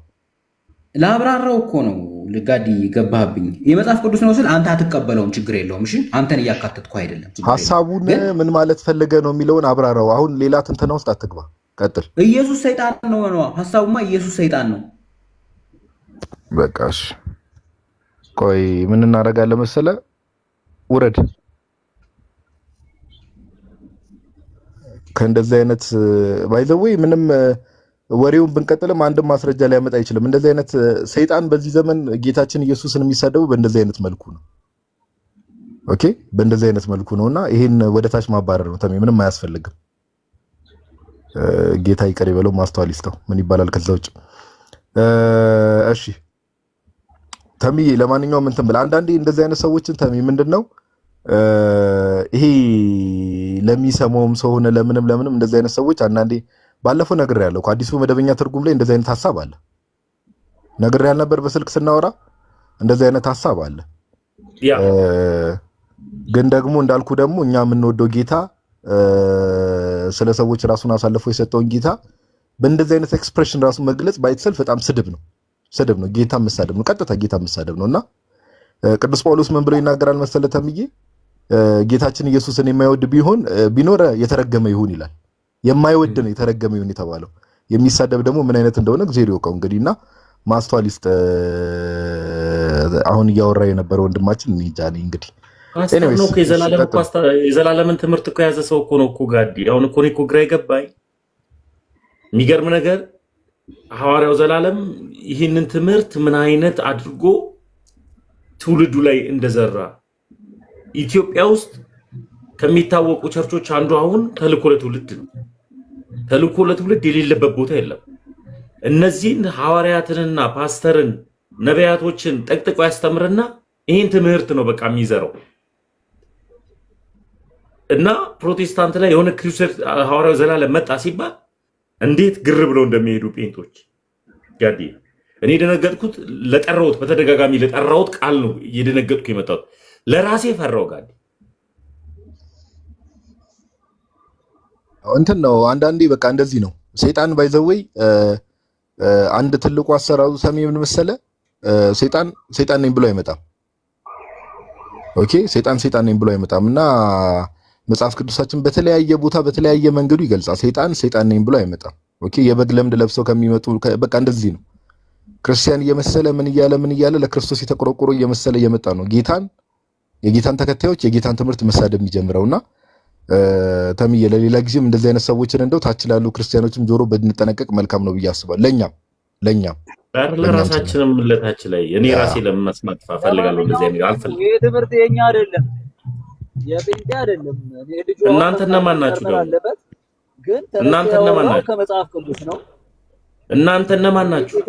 ላብራራው እኮ ነው ልጋዲ ገባህብኝ። የመጽሐፍ ቅዱስ ነው ስል አንተ አትቀበለውም፣ ችግር የለውም። እሺ አንተን እያካተትኩ አይደለም። ሐሳቡን ምን ማለት ፈልገ ነው የሚለውን አብራራው። አሁን ሌላ ትንተና ውስጥ አትግባ፣ ቀጥል። ኢየሱስ ሰይጣን ነው ነው ሐሳቡማ፣ ኢየሱስ ሰይጣን ነው። በቃ እሺ፣ ቆይ ምን እናደርጋለን መሰለ፣ ውረድ ከእንደዚህ አይነት ባይዘዌ ምንም ወሬውን ብንቀጥልም አንድም ማስረጃ ሊያመጣ አይችልም። እንደዚህ አይነት ሰይጣን በዚህ ዘመን ጌታችን ኢየሱስን የሚሳደቡ በእንደዚህ አይነት መልኩ ነው። ኦኬ፣ በእንደዚህ አይነት መልኩ ነውና ይሄን ወደ ታች ማባረር ነው። ተሜ ምንም አያስፈልግም። ጌታ ይቅር ይበለው፣ ማስተዋል ይስጠው። ምን ይባላል ከዛ ውጭ? እሺ ተሜ፣ ለማንኛውም እንትን ብለህ አንዳንዴ እንደዚህ አይነት ሰዎችን ተሜ ምንድነው ይሄ ለሚሰማውም ሰው ሆነ ለምንም እንደዚህ አይነት ሰዎች አንዳንዴ ባለፈው ነግሬያለሁ። አዲሱ መደበኛ ትርጉም ላይ እንደዚህ አይነት ሐሳብ አለ። ነግሬያል ነበር በስልክ ስናወራ፣ እንደዚህ አይነት ሐሳብ አለ። ግን ደግሞ እንዳልኩ ደግሞ እኛ የምንወደው ጌታ ስለ ሰዎች ራሱን አሳልፎ የሰጠውን ጌታ በእንደዚህ አይነት ኤክስፕሬሽን ራሱ መግለጽ ባይተሰልፍ በጣም ስድብ ነው። ጌታ መሳደብ ነው፣ ቀጥታ ጌታ መሳደብ ነውና ቅዱስ ጳውሎስ ምን ብሎ ይናገራል መሰለ ተምዬ፣ ጌታችን ኢየሱስን የማይወድ ቢኖር የተረገመ ይሁን ይላል። የማይወድ ነው የተረገመ ይሁን የተባለው። የሚሳደብ ደግሞ ምን አይነት እንደሆነ እግዚአብሔር ይወቀው እንግዲህና ማስተዋል ይስጥ። አሁን እያወራ የነበረው ወንድማችን እንግዲህ የዘላለምን ትምህርት እኮ የያዘ ሰው እኮ ነው እኮ ጋዲ። አሁን እኮ እኔ እኮ ግራ የገባኝ የሚገርም ነገር ሐዋርያው ዘላለም ይህንን ትምህርት ምን አይነት አድርጎ ትውልዱ ላይ እንደዘራ ኢትዮጵያ ውስጥ ከሚታወቁ ቸርቾች አንዱ አሁን ተልእኮ ለትውልድ ነው። ተልእኮ ለትውልድ የሌለበት ቦታ የለም። እነዚህን ሐዋርያትንና ፓስተርን ነቢያቶችን ጠቅጥቆ ያስተምርና ይህን ትምህርት ነው በቃ የሚዘራው እና ፕሮቴስታንት ላይ የሆነ ክሩሴድ ሐዋርያው ዘላለም መጣ ሲባል እንዴት ግር ብለው እንደሚሄዱ ጴንቶች ጋዲ። እኔ የደነገጥኩት በተደጋጋሚ ለጠራሁት ቃል ነው እየደነገጥኩ የመጣሁት። ለራሴ ፈራው ጋዲ። እንትን ነው አንዳንዴ በቃ እንደዚህ ነው ሰይጣን ባይዘወይ አንድ ትልቁ አሰራሩ ሰሚ ምን መሰለ፣ ሰይጣን ነኝ ብሎ አይመጣም። ኦኬ፣ ሰይጣን ነኝ ብሎ አይመጣም እና መጽሐፍ ቅዱሳችን በተለያየ ቦታ በተለያየ መንገዱ ይገልጻል። ሰይጣን ነኝ ብሎ አይመጣም። ኦኬ፣ የበግ ለምድ ለብሰው ከሚመጡ በቃ እንደዚህ ነው። ክርስቲያን እየመሰለ ምን እያለ ለክርስቶስ የተቆረቆረ እየመሰለ እየመጣ ነው የጌታን ተከታዮች የጌታን ትምህርት መሳደብ የሚጀምረውና ተምዬ ለሌላ ጊዜም እንደዚህ አይነት ሰዎችን እንደው ታች ላሉ ክርስቲያኖችም ጆሮ ብንጠነቀቅ መልካም ነው ብዬ አስባለሁ። ለኛም ለራሳችንም ለታች ላይ እኔ ራሴ ለመስማት ፈልጋለሁ። እንደዚህ አይነት አልፈልግም። ይሄ ትምህርት የኛ አይደለም፣ የጴንጤ አይደለም። እናንተ እነማን ናችሁ? ግን እናንተ እነማን ናችሁ? ከመጽሐፍ ቅዱስ ነው። እናንተ እነማን ናችሁ?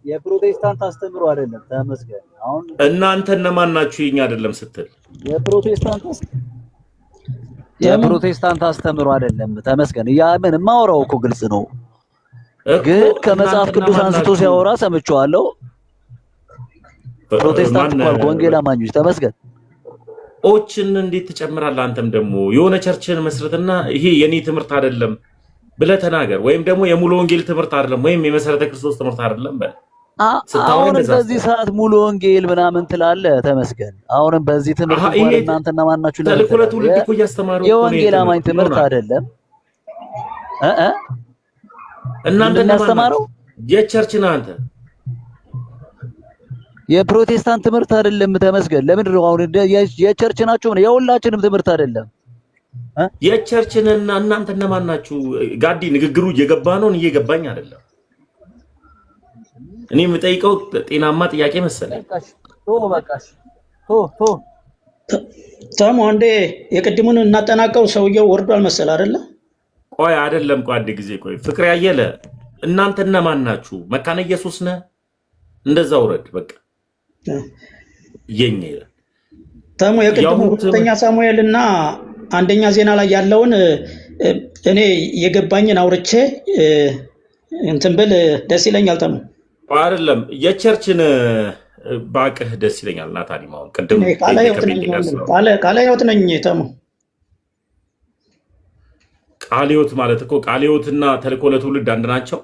የፕሮቴስታንት አስተምሮ አይደለም። ተመስገን። አሁን እናንተ እነማን ናችሁ? የኛ አይደለም ስትል የፕሮቴስታንት አስተምሮ አይደለም። ተመስገን። ያ ምን ማውራው እኮ ግልጽ ነው። ግን ከመጽሐፍ ቅዱስ አንስቶ ሲያወራ ሰምቼዋለሁ። ፕሮቴስታንት እንኳን ወንጌል አማኞች ተመስገን። ኦችን እንዴት ትጨምራለህ? አንተም ደግሞ የሆነ ቸርችን መስረትና ይሄ የኔ ትምህርት አይደለም ብለህ ተናገር። ወይም ደግሞ የሙሉ ወንጌል ትምህርት አይደለም ወይም የመሰረተ ክርስቶስ ትምህርት አይደለም በል። አሁን በዚህ ሰዓት ሙሉ ወንጌል ምናምን ትላለህ። ተመስገን። አሁንም በዚህ ትምህርት እንኳን እናንተና ማናችሁ የወንጌል አማኝ ትምህርት አይደለም። እናንተ እናስተማረው የቸርች ነህ አንተ። የፕሮቴስታንት ትምህርት አይደለም። ተመስገን። ለምን ነው አሁን የቸርች ናችሁ? የሁላችንም ትምህርት አይደለም። የቸርችንና እናንተ እነማን ናችሁ? ጋዲ ንግግሩ እየገባ ነው፣ እየገባኝ አይደለም። እኔ የምጠይቀው ጤናማ ጥያቄ መሰለኝ። ተሙ አንዴ የቅድሙን እናጠናቀው። ሰውየው ወርዷል መሰል አይደለ? ቆይ አይደለም፣ ቆይ አንድ ጊዜ ቆይ። ፍቅር ያየለ እናንተ እነማን ናችሁ? መካነ ኢየሱስ ነህ? እንደዛ ውረድ በቃ የኛ ይላል ተሙ። የቅድሙ ሁለተኛ ሳሙኤል እና አንደኛ ዜና ላይ ያለውን እኔ የገባኝን አውርቼ እንትን ብል ደስ ይለኛል። ተሙ አይደለም የቸርችን ባቅህ ደስ ይለኛል። እና ታዲያ ማውን ቅድም ቃለ ሕይወት ነኝ ተሙ። ቃለ ሕይወት ማለት እኮ ቃለ ሕይወትና ተልእኮ ለትውልድ አንድ ናቸው።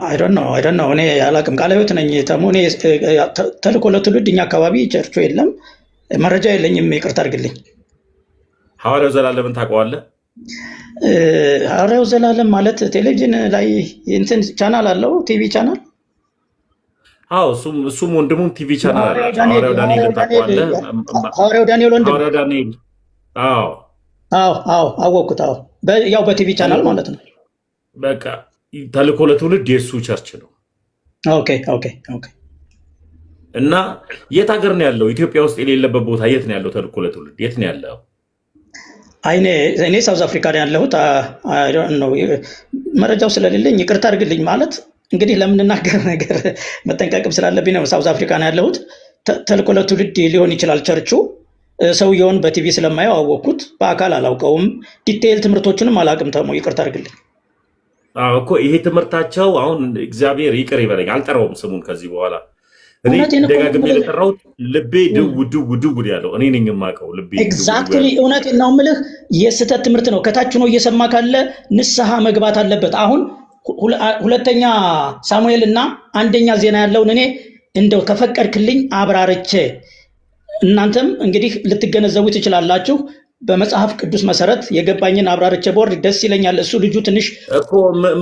አይ ዶንት ኖ እኔ አላውቅም። ቃለ ሕይወት ነኝ ተሙ። እኔ ተልእኮ ለትውልድ እኛ አካባቢ ቸርቹ የለም፣ መረጃ የለኝም፣ ይቅርታ አድርግልኝ። ሐዋርያው ዘላለምን ታውቀዋለህ? ሐዋርያው ዘላለም ማለት ቴሌቪዥን ላይ እንትን ቻናል አለው፣ ቲቪ ቻናል። አዎ እሱም ወንድሙም ቲቪ ቻናል አለ። ሐዋርያው ዳንኤልን ታውቀዋለህ? ሐዋርያው ዳንኤል ወንድም። ሐዋርያው ዳንኤል አዎ አወቅኩት። አዎ ያው በቲቪ ቻናል ማለት ነው። በቃ ተልእኮ ለትውልድ የእሱ ቸርች ነው። ኦኬ። እና የት ሀገር ነው ያለው? ኢትዮጵያ ውስጥ የሌለበት ቦታ የት ነው ያለው? ተልእኮ ለትውልድ የት ነው ያለው? እኔ ሳውዝ አፍሪካ ነው ያለሁት። መረጃው ስለሌለኝ ይቅርታ አድርግልኝ። ማለት እንግዲህ ለምንናገር ነገር መጠንቀቅም ስላለብኝ ነው። ሳውዝ አፍሪካ ነው ያለሁት። ተልእኮ ለትውልድ ሊሆን ይችላል ቸርቹ። ሰውየውን በቲቪ ስለማየው አወቅኩት፣ በአካል አላውቀውም። ዲቴይል ትምህርቶችንም አላውቅም። ተሞ ይቅርታ አድርግልኝ እኮ ይሄ ትምህርታቸው አሁን እግዚአብሔር ይቅር ይበለኝ፣ አልጠራውም ስሙን ከዚህ በኋላ። እኔ ደጋግሜ የጠራሁት ልቤ ድው ያለው እኔ ነኝ የማውቀው። ልቤ ኤግዛክትሊ እውነቴን ነው የምልህ። የስህተት ትምህርት ነው። ከታች ሆኖ እየሰማ ካለ ንስሐ መግባት አለበት። አሁን ሁለተኛ ሳሙኤል እና አንደኛ ዜና ያለውን እኔ እንደው ከፈቀድክልኝ አብራርቼ እናንተም እንግዲህ ልትገነዘቡ ትችላላችሁ። በመጽሐፍ ቅዱስ መሰረት የገባኝን አብራርቼ ቦርድ ደስ ይለኛል። እሱ ልጁ ትንሽ እኮ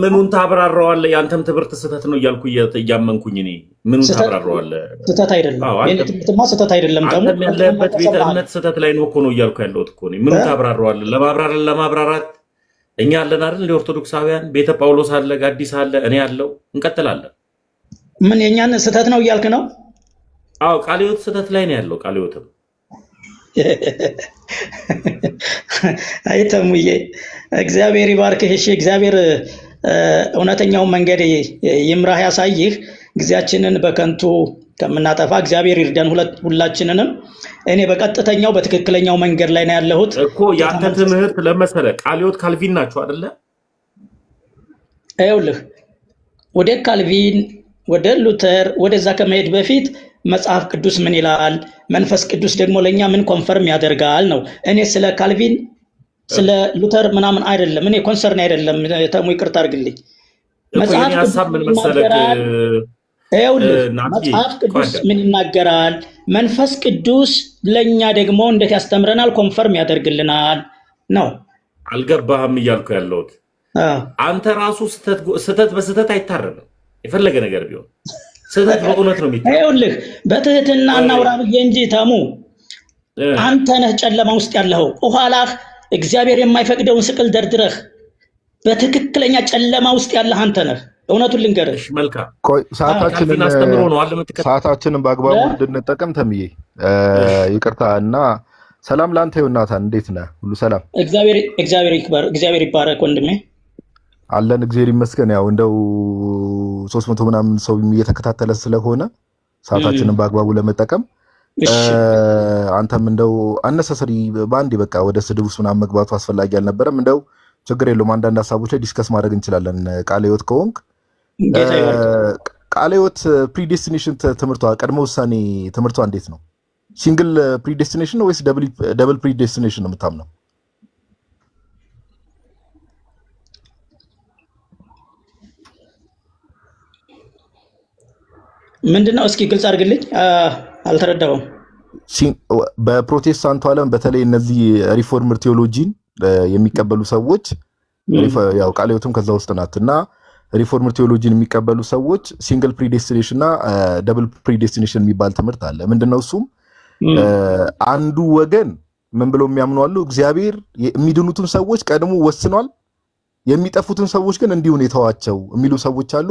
ምኑን ታብራራዋለህ? ያንተም ትምህርት ስህተት ነው እያልኩ እያመንኩኝ እኔ ምኑን ታብራራዋለህ? ስህተት አይደለም፣ የእኔ ትምህርትማ ስህተት አይደለም። አንተም ያለህበት ቤተ እምነት ስህተት ላይ ነው እኮ ነው እያልኩ ያለሁት እኮ እኔ። ምኑን ታብራራዋለህ? ለማብራራት እኛ አለን አይደል? ለኦርቶዶክሳውያን ቤተ ጳውሎስ አለ፣ ጋዲስ አለ፣ እኔ አለው፣ እንቀጥላለን። ምን የእኛን ስህተት ነው እያልክ ነው? አዎ ቃለ ሕይወት ስህተት ላይ ነው ያለው። ቃለ ሕይወትም አይተሙዬ እግዚአብሔር ይባርክህ። እሺ እግዚአብሔር እውነተኛውን መንገድ ይምራህ፣ ያሳይህ። ጊዜያችንን በከንቱ ከምናጠፋ እግዚአብሔር ይርዳን ሁላችንንም። እኔ በቀጥተኛው በትክክለኛው መንገድ ላይ ነው ያለሁት እኮ። ያንተ ትምህርት ለመሰለ ቃለ ሕይወት ካልቪን ናቸው አይደለ? ይኸውልህ ወደ ካልቪን ወደ ሉተር ወደዛ ከመሄድ በፊት መጽሐፍ ቅዱስ ምን ይላል፣ መንፈስ ቅዱስ ደግሞ ለኛ ምን ኮንፈርም ያደርጋል ነው። እኔ ስለ ካልቪን ስለ ሉተር ምናምን አይደለም፣ እኔ ኮንሰርን አይደለም። ተሙ ይቅርታ አድርግልኝ። መጽሐፍ ቅዱስ ምን ይናገራል? መንፈስ ቅዱስ ለኛ ደግሞ እንዴት ያስተምረናል፣ ኮንፈርም ያደርግልናል ነው። አልገባህም እያልኩ ያለሁት አንተ ራሱ ስህተት በስህተት አይታረምም። የፈለገ ነገር ቢሆን ስህተት በእውነት ነው የሚታረም። ይኸውልህ በትህትና እናውራ ብዬ እንጂ ተሙ አንተ ነህ ጨለማ ውስጥ ያለኸው። ኋላህ እግዚአብሔር የማይፈቅደውን ስቅል ደርድረህ በትክክለኛ ጨለማ ውስጥ ያለህ አንተ ነህ። እውነቱን ልንገርህ። መልካም ሰዓታችንን በአግባቡ እንድንጠቀም ተምዬ ይቅርታ እና ሰላም ለአንተ ይሁን። ናታን እንዴት ነህ? ሁሉ ሰላም? እግዚአብሔር ይባረክ ወንድሜ። አለን እግዚአብሔር ይመስገን። ያው እንደው 300 ምናምን ሰው እየተከታተለ ስለሆነ ሰዓታችንን በአግባቡ ለመጠቀም አንተም እንደው አነሳሰሪ በአንድ በቃ ወደ ስድብ ውስጥ ምናምን መግባቱ አስፈላጊ አልነበረም። እንደው ችግር የለውም አንዳንድ ሀሳቦች ላይ ዲስከስ ማድረግ እንችላለን። ቃለ ሕይወት ከሆንክ ቃለ ሕይወት ፕሪዴስቲኔሽን ትምህርቷ ቀድሞ ውሳኔ ትምህርቷ እንዴት ነው? ሲንግል ፕሪዴስቲኔሽን ነው ወይስ ደብል ፕሪዴስቲኔሽን ነው የምታምነው? ምንድነው? እስኪ ግልጽ አድርግልኝ፣ አልተረዳሁም። በፕሮቴስታንቱ ዓለም በተለይ እነዚህ ሪፎርምር ቴዎሎጂን የሚቀበሉ ሰዎች ያው ቃለ ሕይወትም ከዛ ውስጥ ናት እና ሪፎርምር ቴዎሎጂን የሚቀበሉ ሰዎች ሲንግል ፕሪዴስቲኔሽን እና ደብል ፕሪዴስቲኔሽን የሚባል ትምህርት አለ። ምንድነው እሱም? አንዱ ወገን ምን ብለው የሚያምኑ አሉ? እግዚአብሔር የሚድኑትን ሰዎች ቀድሞ ወስኗል፣ የሚጠፉትን ሰዎች ግን እንዲሁ ነው የተዋቸው የሚሉ ሰዎች አሉ።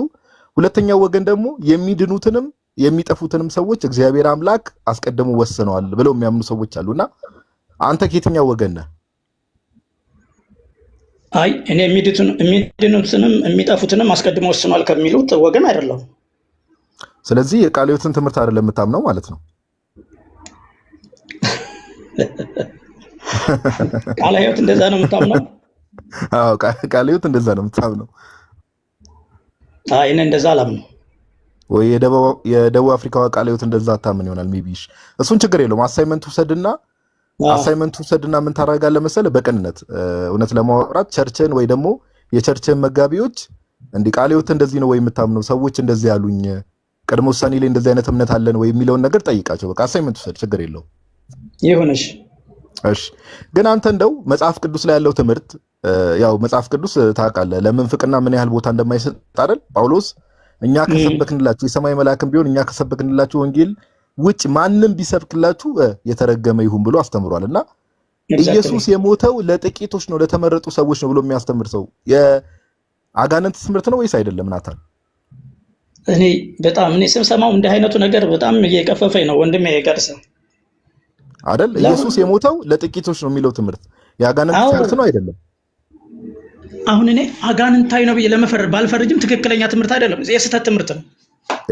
ሁለተኛው ወገን ደግሞ የሚድኑትንም የሚጠፉትንም ሰዎች እግዚአብሔር አምላክ አስቀድሞ ወስነዋል ብለው የሚያምኑ ሰዎች አሉና አንተ ከየትኛው ወገን ነህ? አይ እኔ የሚድኑትንም የሚጠፉትንም አስቀድሞ ወስኗል ከሚሉት ወገን አይደለም። ስለዚህ የቃለ ሕይወትን ትምህርት አይደለም የምታምነው ማለት ነው? ቃለ ሕይወት እንደዛ ነው የምታምነው? አዎ ቃለ ሕይወት እንደዛ ነው የምታምነው? አይ እኔ እንደዛ አላምነው። ወይ የደቡብ አፍሪካዋ ቃለ ሕይወት እንደዛ አታምን ይሆናል ሜቢ። እሱን ችግር የለውም። አሳይመንት ውሰድና ምን ታደርጋለህ መሰለህ? በቅንነት እውነት ለማውራት ቸርችን ወይ ደግሞ የቸርችን መጋቢዎች እንዴ ቃለ ሕይወት እንደዚህ ነው ወይ የምታምነው? ሰዎች እንደዚህ ያሉኝ ቅድመ ውሳኔ ላይ እንደዚህ አይነት እምነት አለን ወይ የሚለውን ነገር ጠይቃቸው። በቃ አሳይመንት ውሰድ፣ ችግር የለውም። ይሁንሽ። እሺ ግን አንተ እንደው መጽሐፍ ቅዱስ ላይ ያለው ትምህርት ያው መጽሐፍ ቅዱስ ታውቃለህ ለምንፍቅና ምን ያህል ቦታ እንደማይሰጥ አይደል? ጳውሎስ እኛ ከሰበክንላችሁ የሰማይ መልአክም ቢሆን እኛ ከሰበክንላችሁ ወንጌል ውጭ ማንም ቢሰብክላችሁ የተረገመ ይሁን ብሎ አስተምሯልና ኢየሱስ የሞተው ለጥቂቶች ነው ለተመረጡ ሰዎች ነው ብሎ የሚያስተምር ሰው የአጋንንት ትምህርት ነው ወይስ አይደለም? ናታን እኔ በጣም ስሰማው እንዲህ አይነቱ ነገር በጣም እየቀፈፈኝ ነው ወንድሜ ይቀርሰ አይደል? ኢየሱስ የሞተው ለጥቂቶች ነው የሚለው ትምህርት የአጋንንት ትምህርት ነው አይደለም? አሁን እኔ አጋንንታዊ ነው ብዬ ለመፈረድ ባልፈርጅም ትክክለኛ ትምህርት አይደለም፣ የስህተት ትምህርት ነው።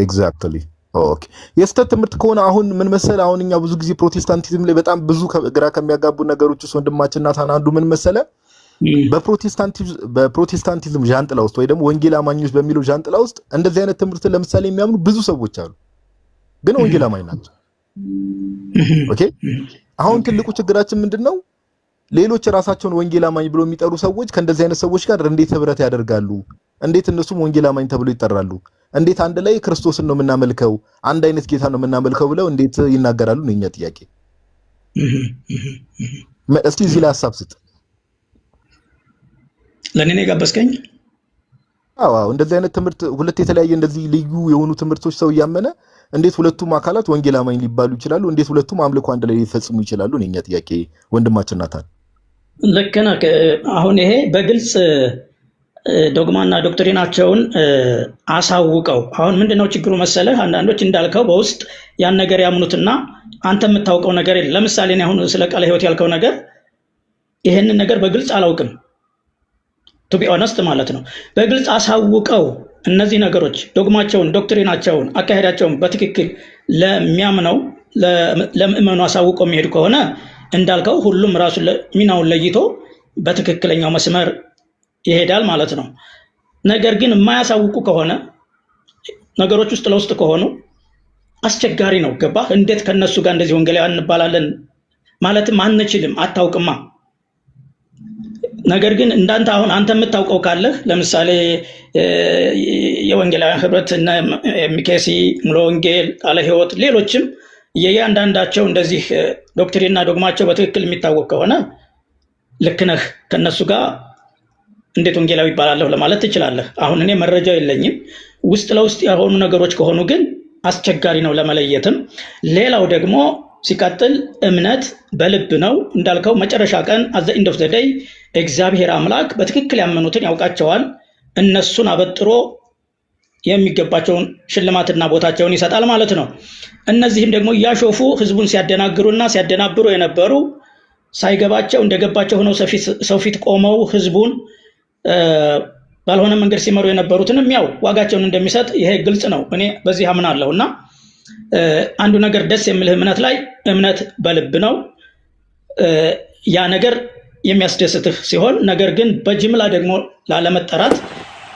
ኤግዛክትሊ ኦኬ። የስህተት ትምህርት ከሆነ አሁን ምን መሰለ፣ አሁን እኛ ብዙ ጊዜ ፕሮቴስታንቲዝም ላይ በጣም ብዙ ግራ ከሚያጋቡ ነገሮች ውስጥ ወንድማችን ናታን አንዱ ምን መሰለ፣ በፕሮቴስታንቲዝም ዣንጥላ ውስጥ ወይ ደግሞ ወንጌል አማኞች በሚለው ዣንጥላ ውስጥ እንደዚህ አይነት ትምህርት ለምሳሌ የሚያምኑ ብዙ ሰዎች አሉ፣ ግን ወንጌል አማኝ ናቸው። ኦኬ አሁን ትልቁ ችግራችን ምንድነው? ሌሎች ራሳቸውን ወንጌል አማኝ ብሎ የሚጠሩ ሰዎች ከእንደዚህ አይነት ሰዎች ጋር እንዴት ህብረት ያደርጋሉ? እንዴት እነሱም ወንጌል አማኝ ተብሎ ይጠራሉ? እንዴት አንድ ላይ ክርስቶስን ነው የምናመልከው፣ አንድ አይነት ጌታ ነው የምናመልከው ብለው እንዴት ይናገራሉ ነው የኛ ጥያቄ። እስቲ እዚህ ላይ ሐሳብ ስጥ። ለኔ ነው የጋበዝከኝ? አዎ እንደዚህ አይነት ትምህርት ሁለት የተለያየ እንደዚህ ልዩ የሆኑ ትምህርቶች ሰው እያመነ እንዴት ሁለቱም አካላት ወንጌል አማኝ ሊባሉ ይችላሉ? እንዴት ሁለቱም አምልኮ አንድ ላይ ሊፈጽሙ ይችላሉ ነው የኛ ጥያቄ ወንድማችን ናታን። ልክ ነህ። አሁን ይሄ በግልጽ ዶግማና ዶክትሪናቸውን አሳውቀው አሁን ምንድነው ችግሩ መሰለህ? አንዳንዶች እንዳልከው በውስጥ ያን ነገር ያምኑትና አንተ የምታውቀው ነገር የለም። ለምሳሌ እኔ አሁን ስለ ቃለ ሕይወት ያልከው ነገር ይሄንን ነገር በግልጽ አላውቅም፣ ቱ ቢ ኦነስት ማለት ነው። በግልጽ አሳውቀው እነዚህ ነገሮች ዶግማቸውን፣ ዶክትሪናቸውን፣ አካሄዳቸውን በትክክል ለሚያምነው ለምእመኑ አሳውቀው የሚሄዱ ከሆነ እንዳልከው ሁሉም ራሱ ሚናውን ለይቶ በትክክለኛው መስመር ይሄዳል ማለት ነው። ነገር ግን የማያሳውቁ ከሆነ ነገሮች ውስጥ ለውስጥ ከሆኑ አስቸጋሪ ነው። ገባህ? እንዴት ከነሱ ጋር እንደዚህ ወንጌላውያን እንባላለን ማለትም አንችልም፣ አታውቅማ። ነገር ግን እንዳንተ አሁን አንተ የምታውቀው ካለህ ለምሳሌ የወንጌላውያን ህብረት እና ሚኬሲ፣ ሙሉ ወንጌል፣ ቃለ ሕይወት ሌሎችም የእያንዳንዳቸው እንደዚህ ዶክትሪንና ዶግማቸው በትክክል የሚታወቅ ከሆነ ልክ ነህ፣ ከነሱ ጋር እንዴት ወንጌላዊ ይባላለሁ ለማለት ትችላለህ። አሁን እኔ መረጃ የለኝም። ውስጥ ለውስጥ የሆኑ ነገሮች ከሆኑ ግን አስቸጋሪ ነው ለመለየትም። ሌላው ደግሞ ሲቀጥል እምነት በልብ ነው እንዳልከው መጨረሻ ቀን አዘ ኢንድ ኦፍ ዘ ዴይ እግዚአብሔር አምላክ በትክክል ያመኑትን ያውቃቸዋል። እነሱን አበጥሮ የሚገባቸውን ሽልማትና ቦታቸውን ይሰጣል ማለት ነው። እነዚህም ደግሞ እያሾፉ ህዝቡን ሲያደናግሩና ሲያደናብሩ የነበሩ ሳይገባቸው እንደገባቸው ሆነው ሰው ፊት ቆመው ህዝቡን ባልሆነ መንገድ ሲመሩ የነበሩትንም ያው ዋጋቸውን እንደሚሰጥ ይሄ ግልጽ ነው። እኔ በዚህ አምናለሁ እና አንዱ ነገር ደስ የሚልህ እምነት ላይ እምነት በልብ ነው። ያ ነገር የሚያስደስትህ ሲሆን ነገር ግን በጅምላ ደግሞ ላለመጠራት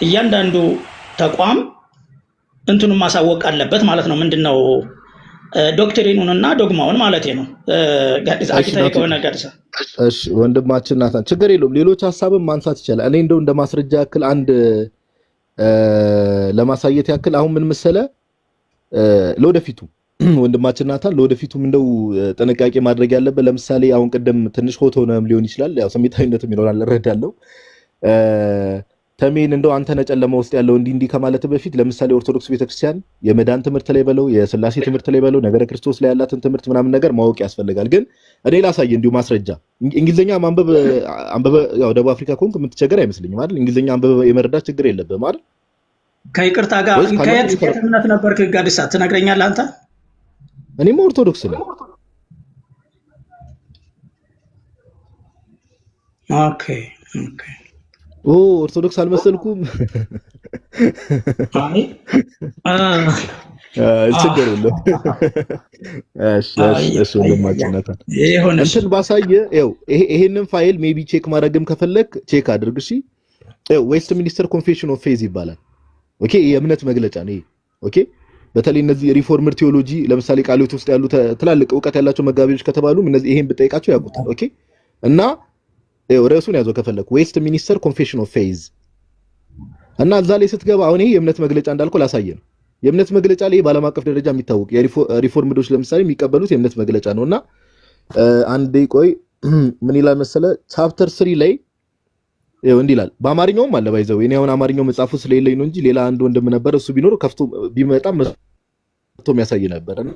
እያንዳንዱ ተቋም እንትኑን ማሳወቅ አለበት ማለት ነው። ምንድነው ዶክትሪኑንና ዶግማውን ማለት ነው። እሺ ወንድማችን ናታን ችግር የለውም። ሌሎች ሐሳብም ማንሳት ይችላል። እኔ እንደው እንደ ማስረጃ ያክል አንድ ለማሳየት ያክል አሁን ምን መሰለ ለወደፊቱ ወንድማችን ናታን ለወደፊቱም እንደው ጥንቃቄ ማድረግ ያለበት ለምሳሌ አሁን ቅድም ትንሽ ሆቶ ነው ሊሆን ይችላል፣ ያው ስሜታዊነትም ይኖራል እረዳለሁ። ተሜን እንደው አንተ ነጨለማ ውስጥ ያለው እንዲህ ከማለት በፊት ለምሳሌ ኦርቶዶክስ ቤተክርስቲያን የመዳን ትምህርት ላይ በለው የሥላሴ ትምህርት ላይ በለው ነገረ ክርስቶስ ላይ ያላትን ትምህርት ምናምን ነገር ማወቅ ያስፈልጋል። ግን እኔ ላሳየ እንዲሁ ማስረጃ እንግሊዝኛ ማንበብ ያው ደቡብ አፍሪካ ኮንክ የምትቸገር አይመስልኝም አይደል? እንግሊዝኛ አንበበ የመረዳት ችግር የለብህም አይደል? ከይቅርታ ጋር ከየት እምነት ነበርክ ጋዲሳ ትነግረኛለህ አንተ? እኔም ኦርቶዶክስ ነኝ። ኦኬ ኦኬ ኦርቶዶክስ አልመሰልኩም። ችግር የለም። እሺ ወንድማችን እንትን ባሳየ ይሄንን ፋይል ሜቢ ቼክ ማድረግም ከፈለክ ቼክ አድርግ። እሺ ዌስት ሚኒስተር ኮንፌሽን ኦፍ ፌዝ ይባላል። ኦኬ የእምነት መግለጫ ነው። ኦኬ በተለይ እነዚህ ሪፎርመር ቴዎሎጂ ለምሳሌ ቃለ ሕይወት ውስጥ ያሉ ትላልቅ ዕውቀት ያላቸው መጋቢዎች ከተባሉ እነዚህ ይሄን ብጠይቃቸው ያውቁታል። ኦኬ እና ርዕሱን ያዘው ከፈለክ ዌስት ሚኒስተር ኮንፌሽን ኦፍ ፌዝ እና እዛ ላይ ስትገባ አሁን ይሄ የእምነት መግለጫ እንዳልኩ ላሳየ ነው። የእምነት መግለጫ ላይ በዓለም አቀፍ ደረጃ የሚታወቅ የሪፎርምዶች ለምሳሌ የሚቀበሉት የእምነት መግለጫ ነውና አንዴ ቆይ ምን ይላል መሰለ ቻፕተር 3 ላይ ይኸው እንዲህ ይላል። በአማርኛውም አለ ባይዘው እኔ አሁን አማርኛው መጽሐፉ ስለሌለኝ ነው እንጂ ሌላ አንድ ወንድም ነበር እሱ ቢኖር ከፍቶ ቢመጣ መጥቶ የሚያሳይ ነበርና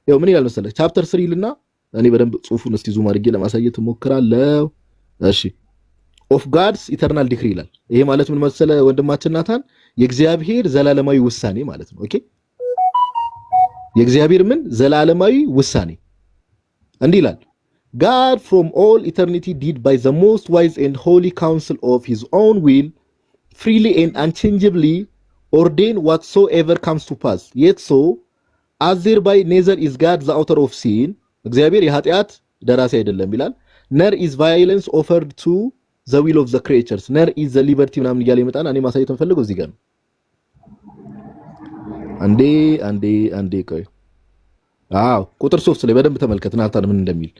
ይኸው ምን ይላል መሰለ ቻፕተር 3 ይልና እኔ በደንብ ጽሁፉን እስቲ ዙም አድርጌ ለማሳየት እሞክራለሁ። እሺ ኦፍ ጋድስ ኢተርናል ዲክሪ ይላል። ይሄ ማለት ምን መሰለ ወንድማችን ናታን የእግዚአብሔር ዘላለማዊ ውሳኔ ማለት ነው። ኦኬ የእግዚአብሔር ምን ዘላለማዊ ውሳኔ እንዲህ ይላል God from all eternity did by the most wise and holy counsel of his own will freely and unchangeably ordain whatsoever comes to pass yet so as thereby neither is God the author of sin እግዚአብሔር የኃጢአት ደራሲ አይደለም ይላል nor is violence offered to the will of the creatures nor is the liberty ምናምን እያለ ይመጣና እኔ ማሳየት እንፈልገው እዚህ ጋር ነው። አንዴ ቆይ ቁጥር 3 ላይ በደንብ ተመልከት ናታን ምን እንደሚል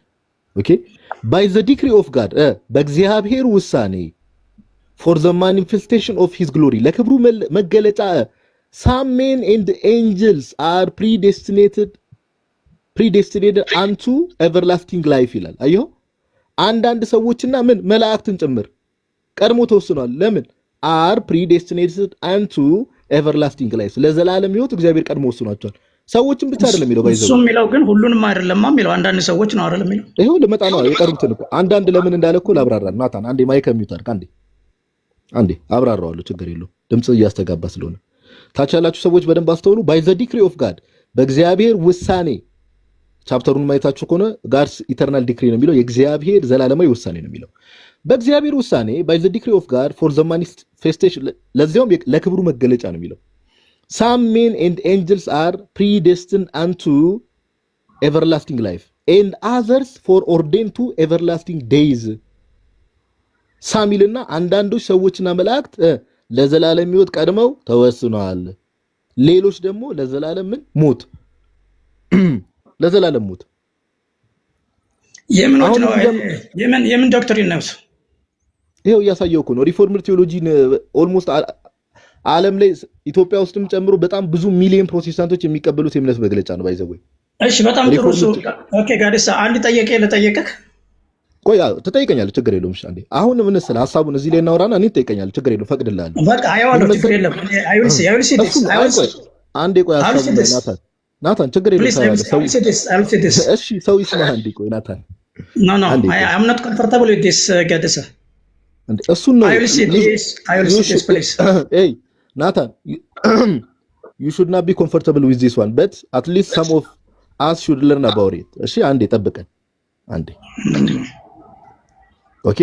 ኦኬ by the decree of God በእግዚአብሔር ውሳኔ for the manifestation of his glory ለክብሩ መገለጫ some men and angels are predestinated unto everlasting life ይላል። አየሁ አንዳንድ ሰዎችና ምን መላእክትን ጭምር ቀድሞ ተወስኗል። ለምን are predestinated unto everlasting life ለዘላለም ሕይወት እግዚአብሔር ቀድሞ ወስኗቸዋል። ሰዎችን ብቻ አይደለም የሚለው ባይዘው እሱም የሚለው ግን ሁሉንም አይደለም የሚለው አንዳንድ ሰዎች ነው አይደለም የሚለው ይሄው ለመጣ ነው የቀሩትን እኮ አንዳንድ ለምን እንዳለ እኮ ላብራራ ናታን አንዴ ማይክ ሚውት አድርግ አንዴ አብራራዋለሁ ችግር የለውም ድምጽ እያስተጋባ ስለሆነ ታች ያላችሁ ሰዎች በደንብ አስተውሉ by the decree of God በእግዚአብሔር ውሳኔ ቻፕተሩን ማየታችሁ ከሆነ God's eternal decree ነው የሚለው የእግዚአብሔር ዘላለማዊ ውሳኔ ነው የሚለው በእግዚአብሔር ውሳኔ by the decree of God for the manifestation ለዚያውም ለክብሩ መገለጫ ነው የሚለው some men and angels are predestined unto everlasting life and others for ordained to everlasting days ሳሚልና አንዳንዶች ሰዎችና መላእክት ለዘላለም ሕይወት ቀድመው ተወስነዋል ሌሎች ደግሞ ለዘላለም ሞት ለዘላለም ሞት የምን ዶክትሪን ነው ይሄው እያሳየው እኮ ነው ሪፎርምድ ቴዎሎጂን ኦልሞስት ዓለም ላይ ኢትዮጵያ ውስጥም ጨምሮ በጣም ብዙ ሚሊዮን ፕሮቴስታንቶች የሚቀበሉት የእምነት መግለጫ ነው ባይዘው። እሺ በጣም ጥሩ ኦኬ ጋዲሳ አንድ ጠየቄ ለጠየቀክ ቆይ ትጠይቀኛለህ ችግር የለውም እሺ አንዴ አሁን ምን ስለ ሐሳቡን እዚህ ላይ እናወራና እኔ ትጠይቀኛለህ ችግር የለውም ፈቅድልሃለሁ በቃ አይዋለው ችግር የለም አይውልስ አንዴ ቆይ ሐሳቡን ናታን ችግር የለውም እሺ ሰው ይስማህ አንዴ ቆይ ናታን ኖ I'm not comfortable with this ጋዲሳ እሱን ነው hey Nathan you should not be comfortable with this one but at least some of us should learn about it እሺ አንዴ ጠብቀን አንዴ ኦኬ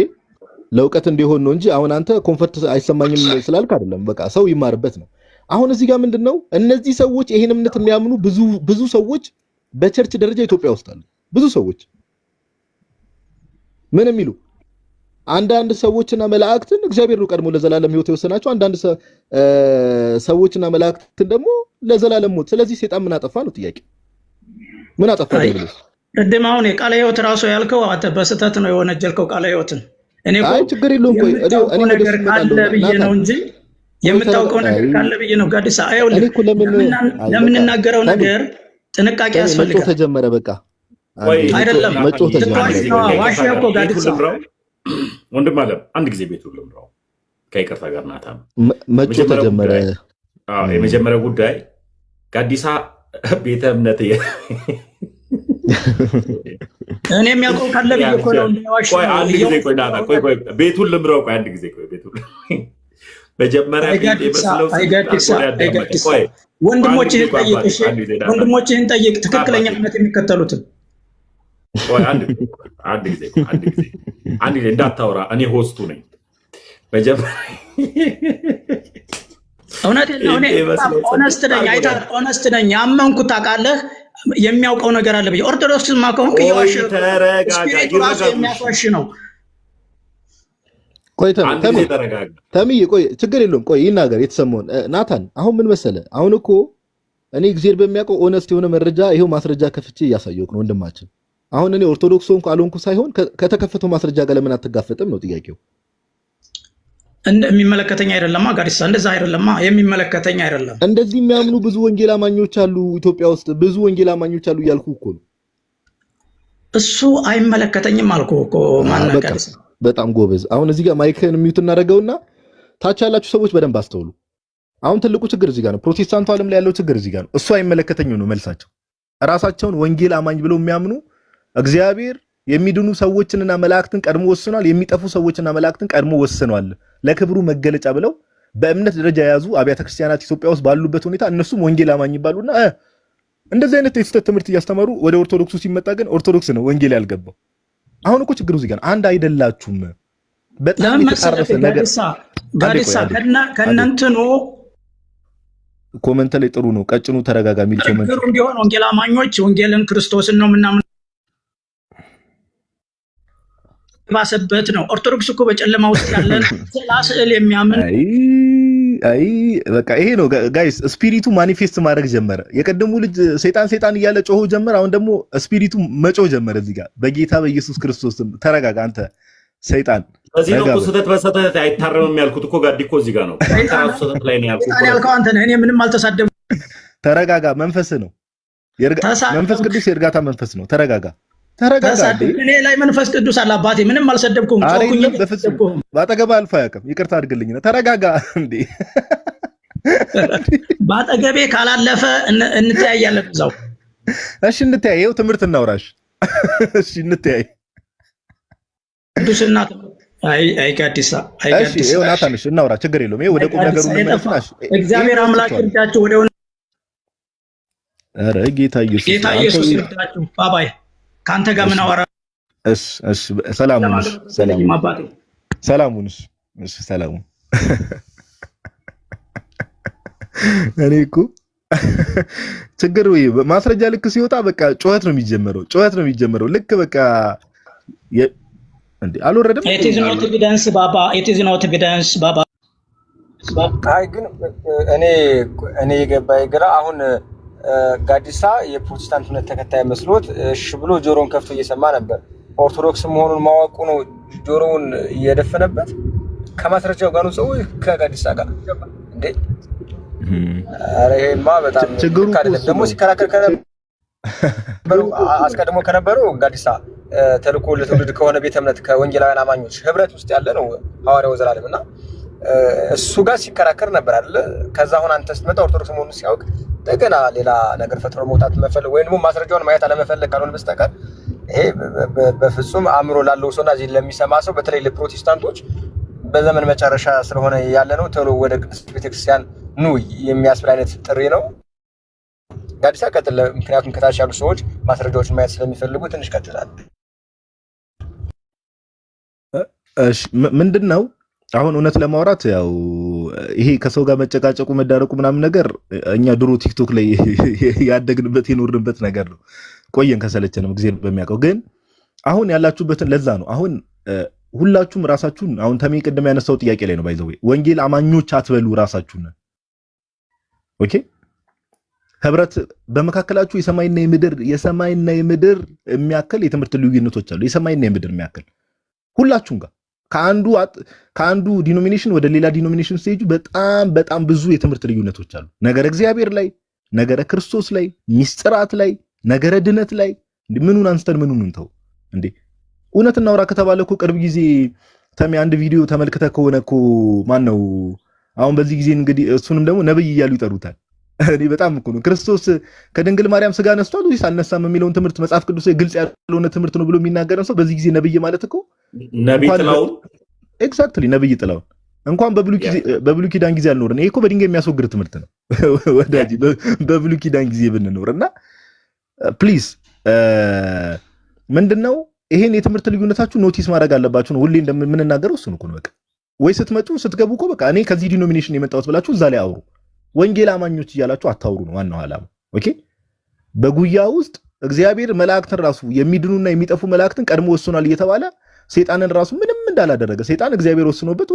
ለውቀት እንዲሆን ነው እንጂ አሁን አንተ ኮምፎርት አይሰማኝም ስላልክ አይደለም በቃ ሰው ይማርበት ነው አሁን እዚህ ጋር ምንድነው እነዚህ ሰዎች ይሄን እምነት የሚያምኑ ብዙ ሰዎች በቸርች ደረጃ ኢትዮጵያ ውስጥ አሉ ብዙ ሰዎች ምን የሚሉ አንዳንድ ሰዎችና መላእክትን እግዚአብሔር ነው ቀድሞ ለዘላለም ሕይወት የወሰናቸው አንዳንድ ሰዎችና መላእክትን ደግሞ ለዘላለም ሞት ስለዚህ ሰይጣን ምን አጠፋ ነው ጥያቄ ምን አጠፋ ነው ቅድም አሁን የቃለ ሕይወት ራሱ ያልከው አንተ በስተት ነው የወነጀልከው ቃለ ሕይወትን እኔ እኮ ችግር የለውም ቆይ እኔ ነገር ካለ ብዬ ነው እንጂ የምታውቀው ነገር ካለ ብዬ ነው ጋዲሳ አይውልህ ለምንናገረው ነገር ጥንቃቄ ያስፈልጋል መጮህ ተጀመረ በቃ አይደለም መጮህ ተጀመረ ዋሽ ያውቀው ጋዲሳ ወንድም አለ አንድ ጊዜ ቤቱ ልምራው ከይቅርታ ጋር ናታ መጮህ ተጀመረ የመጀመሪያው ጉዳይ ጋዲሳ ቤተ እምነት እኔ የሚያውቀው ካለ ብዬ እኮ ነው እንደዋሽ ቆይ አንድ ጊዜ ቆይ ናታ ቆይ ቤቱን ልምራው ቆይ አንድ ጊዜ ቆይ ቤቱ መጀመሪያ ወንድሞችህን ጠይቅ ትክክለኛ እምነት የሚከተሉትን አንድ ጊዜ እንዳታወራ እኔ ሆስቱ ነኝ መጀመሪያ ኦነስት ነኝ ያመንኩት ታውቃለህ የሚያውቀው ነገር አለ ብዬ ኦርቶዶክስ ማከሆንክ የሚያስዋሽ ነው ቆይ ተምዬ ቆይ ችግር የለውም ቆይ ይናገር የተሰማውን ናታን አሁን ምን መሰለ አሁን እኮ እኔ እግዚአብሔር በሚያውቀው ኦነስት የሆነ መረጃ ይሄው ማስረጃ ከፍቼ እያሳየሁህ ነው ወንድማችን አሁን እኔ ኦርቶዶክስ ሆንኩ አልሆንኩ ሳይሆን ከተከፈተው ማስረጃ ጋር ለምን አትጋፈጥም ነው ጥያቄው የሚመለከተኝ አይደለማ ጋዲሳ፣ እንደዛ አይደለማ፣ የሚመለከተኝ አይደለም። እንደዚህ የሚያምኑ ብዙ ወንጌል አማኞች አሉ ኢትዮጵያ ውስጥ፣ ብዙ ወንጌል አማኞች አሉ እያልኩ እኮ ነው። እሱ አይመለከተኝም አልኩ እኮ። ማነው ጋዲሳ? በጣም ጎበዝ። አሁን እዚህ ጋር ማይክን ሚዩት እናደርገውና ታች ያላችሁ ሰዎች በደንብ አስተውሉ። አሁን ትልቁ ችግር እዚህ ጋር ነው። ፕሮቴስታንቱ ዓለም ላይ ያለው ችግር እዚህ ጋር ነው። እሱ አይመለከተኝም ነው መልሳቸው። ራሳቸውን ወንጌል አማኝ ብለው የሚያምኑ እግዚአብሔር የሚድኑ ሰዎችንና መላእክትን ቀድሞ ወስኗል፣ የሚጠፉ ሰዎችና መላእክትን ቀድሞ ወስኗል ለክብሩ መገለጫ ብለው በእምነት ደረጃ የያዙ አብያተ ክርስቲያናት ኢትዮጵያ ውስጥ ባሉበት ሁኔታ እነሱም ወንጌል አማኝ ይባሉና እንደዚህ አይነት የስህተት ትምህርት እያስተማሩ ወደ ኦርቶዶክሱ ሲመጣ ግን ኦርቶዶክስ ነው ወንጌል ያልገባው። አሁን እኮ ችግሩ እዚህ ጋር አንድ አይደላችሁም። በጣም የተጣረሰ ነገር ጋዲሳ ከእናንተኑ ኮመንት ላይ ጥሩ ነው ቀጭኑ ተረጋጋ የሚል ኮመንት ግሩ እንዲሆን ወንጌል አማኞች ወንጌልን ክርስቶስን ነው ምናምን ባሰበት ነው። ኦርቶዶክስ እኮ በጨለማ ውስጥ ያለ ነው። ስዕል የሚያምን አይ በቃ ይሄ ነው ጋይስ። ስፒሪቱ ማኒፌስት ማድረግ ጀመረ። የቀደሙ ልጅ ሰይጣን እያለ ጮሆ ጀመረ። አሁን ደግሞ ስፒሪቱ መጮህ ጀመረ። እዚህ ጋር በጌታ በኢየሱስ ክርስቶስ ተረጋጋ አንተ ሰይጣን። እዚህ ነው ስህተት በስህተት አይታረምም ያልኩት እኮ ጋዲ እኮ እዚህ ጋር ነው። ስህተት ላይ ነው ያልኩት። ያልከው አንተ ነህ። እኔ ምንም አልተሳደብኩም። ተረጋጋ። መንፈስ ነው መንፈስ ቅዱስ የእርጋታ መንፈስ ነው። ተረጋጋ። እኔ ላይ መንፈስ ቅዱስ አለ አባቴ። ምንም አልሰደብኩም። በአጠገባ አልፎ አያውቅም። ይቅርታ አድርግልኝ። ተረጋጋ እንዴ። በአጠገቤ ካላለፈ እንተያያለን እዛው። እሺ እንተያይ። ይኸው ትምህርት እናውራሽ። እሺ እንተያይ። ቅዱስና አይ ጋዲሳ ይኸው ናታንሽ እናውራ። ችግር የለውም። ይኸው ወደ ቁም ነገሩ እንመለስናሽ። እግዚአብሔር አምላክ ይርዳችሁ። ወደ ኧረ ጌታ ኢየሱስ ይርዳችሁ። ባባይ ካንተ ጋር ምን አወራ? እሺ ሰላሙንሽ ሰላሙን። እኔ እኮ ችግር ወይ ማስረጃ ልክ ሲወጣ በቃ ጩኸት ነው የሚጀመረው። ልክ በቃ እንዴ አልወረደም። it is not evidence ባባ። አይ ግን እኔ የገባኝ ግራ አሁን ጋዲሳ የፕሮቴስታንት እምነት ተከታይ መስሎት እሺ ብሎ ጆሮን ከፍቶ እየሰማ ነበር። ኦርቶዶክስ መሆኑን ማወቁ ነው ጆሮውን እየደፈነበት። ከማስረጃው ጋር ነው ሰው ከጋዲሳ ጋር እንዴ። አረ ይሄማ በጣም ችግሩ ደግሞ ሲከራከር አስቀድሞ ከነበረው ጋዲሳ ተልኮ ለትውልድ ከሆነ ቤተ እምነት ከወንጌላውያን አማኞች ህብረት ውስጥ ያለ ነው ሐዋርያው ዘላለምና እሱ ጋር ሲከራከር ነበር አይደል? ከዛ አሁን አንተ ስትመጣ ኦርቶዶክስ መሆኑን ሲያውቅ እንደገና ሌላ ነገር ፈጥሮ መውጣት መፈለግ ወይም ደግሞ ማስረጃውን ማየት አለመፈለግ ካልሆነ በስተቀር ይሄ በፍጹም አእምሮ ላለው ሰውና እዚህ ለሚሰማ ሰው በተለይ ለፕሮቴስታንቶች በዘመን መጨረሻ ስለሆነ ያለ ነው ቶሎ ወደ ቅድስት ቤተክርስቲያን ኑ የሚያስብል አይነት ጥሪ ነው። ጋዲሳ ቀጥል። ምክንያቱም ከታች ያሉ ሰዎች ማስረጃዎችን ማየት ስለሚፈልጉ ትንሽ ቀጥላል። እሺ ምንድነው አሁን እውነት ለማውራት ያው ይሄ ከሰው ጋር መጨቃጨቁ መዳረቁ ምናምን ነገር እኛ ድሮ ቲክቶክ ላይ ያደግንበት የኖርንበት ነገር ነው። ቆየን ከሰለቸንም ጊዜ በሚያውቀው ግን አሁን ያላችሁበትን ለዛ ነው። አሁን ሁላችሁም ራሳችሁን አሁን ተሜ ቅድም ያነሳው ጥያቄ ላይ ነው ባይዘው ወንጌል አማኞች አትበሉ ራሳችሁን። ኦኬ ህብረት በመካከላችሁ የሰማይና የምድር የሚያክል የትምህርት ልዩነቶች አሉ። የሰማይና የምድር የሚያክል ሁላችሁም ጋር ከአንዱ ዲኖሚኔሽን ወደ ሌላ ዲኖሚኔሽን ስትሄዱ በጣም ብዙ የትምህርት ልዩነቶች አሉ። ነገረ እግዚአብሔር ላይ፣ ነገረ ክርስቶስ ላይ፣ ሚስጥራት ላይ፣ ነገረ ድነት ላይ ምኑን አንስተን ምኑን እንተው እንዴ? እውነት እናውራ ከተባለ እኮ ቅርብ ጊዜ ተሜ አንድ ቪዲዮ ተመልክተ ከሆነ እኮ ማን ነው አሁን በዚህ ጊዜ እንግዲህ እሱንም ደግሞ ነብይ እያሉ ይጠሩታል። እኔ በጣም እኮ ነው ክርስቶስ ከድንግል ማርያም ስጋ ነስቷል ወይስ አልነሳም የሚለውን ትምህርት መጽሐፍ ቅዱስ ላይ ግልጽ ያልሆነ ትምህርት ነው ብሎ የሚናገረን ሰው በዚህ ጊዜ ነብይ ማለት እኮ ነብይ ጥላውን ኤግዛክትሊ ነብይ ጥላውን እንኳን በብሉይ ኪዳን ጊዜ አልኖርን። ይሄ እኮ በድንጋይ የሚያስወግድ ትምህርት ነው ወዳጅ በብሉይ ኪዳን ጊዜ ብንኖርና ፕሊዝ ምንድነው ይሄን የትምህርት ልዩነታችሁ ኖቲስ ማድረግ አለባችሁ ነው ሁሌ እንደምንናገረው እሱ ነው። በቃ ወይ ስትመጡ ስትገቡ እኮ በቃ እኔ ከዚህ ዲኖሚኔሽን የመጣሁት ብላችሁ እዛ ላይ አውሩ። ወንጌል አማኞች እያላችሁ አታውሩ ነው ዋናው ዓላማ። ኦኬ በጉያ ውስጥ እግዚአብሔር መላእክትን ራሱ የሚድኑና የሚጠፉ መላእክትን ቀድሞ ወስኗል እየተባለ ሰይጣንን ራሱ ምንም እንዳላደረገ ሰይጣን እግዚአብሔር ወስኖበት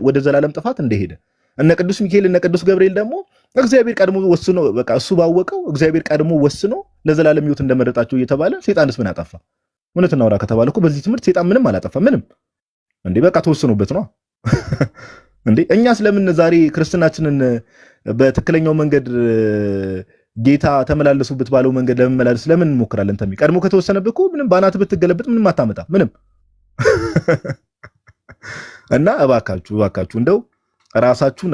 ወደ ዘላለም ጥፋት እንደሄደ እነ ቅዱስ ሚካኤል እነ ቅዱስ ገብርኤል ደግሞ እግዚአብሔር ቀድሞ ወስኖ በቃ እሱ ባወቀው እግዚአብሔር ቀድሞ ወስኖ ለዘላለም ሕይወት እንደመረጣቸው እየተባለ ሰይጣንስ ምን አጠፋ? እውነት እናውራ ከተባለ እኮ በዚህ ትምህርት ሰይጣን ምንም አላጠፋ። ምንም እንዴ በቃ ተወስኖበት ነው። እንዴ እኛስ ለምን ዛሬ ክርስትናችንን በትክክለኛው መንገድ ጌታ ተመላለሱበት ባለው መንገድ ለመመላለስ ለምን እንሞክራለን? ተሚ ቀድሞ ከተወሰነብህ እኮ ምንም ባናት ብትገለብጥ ምንም አታመጣ ምንም። እና እባካችሁ እንደው ራሳችሁ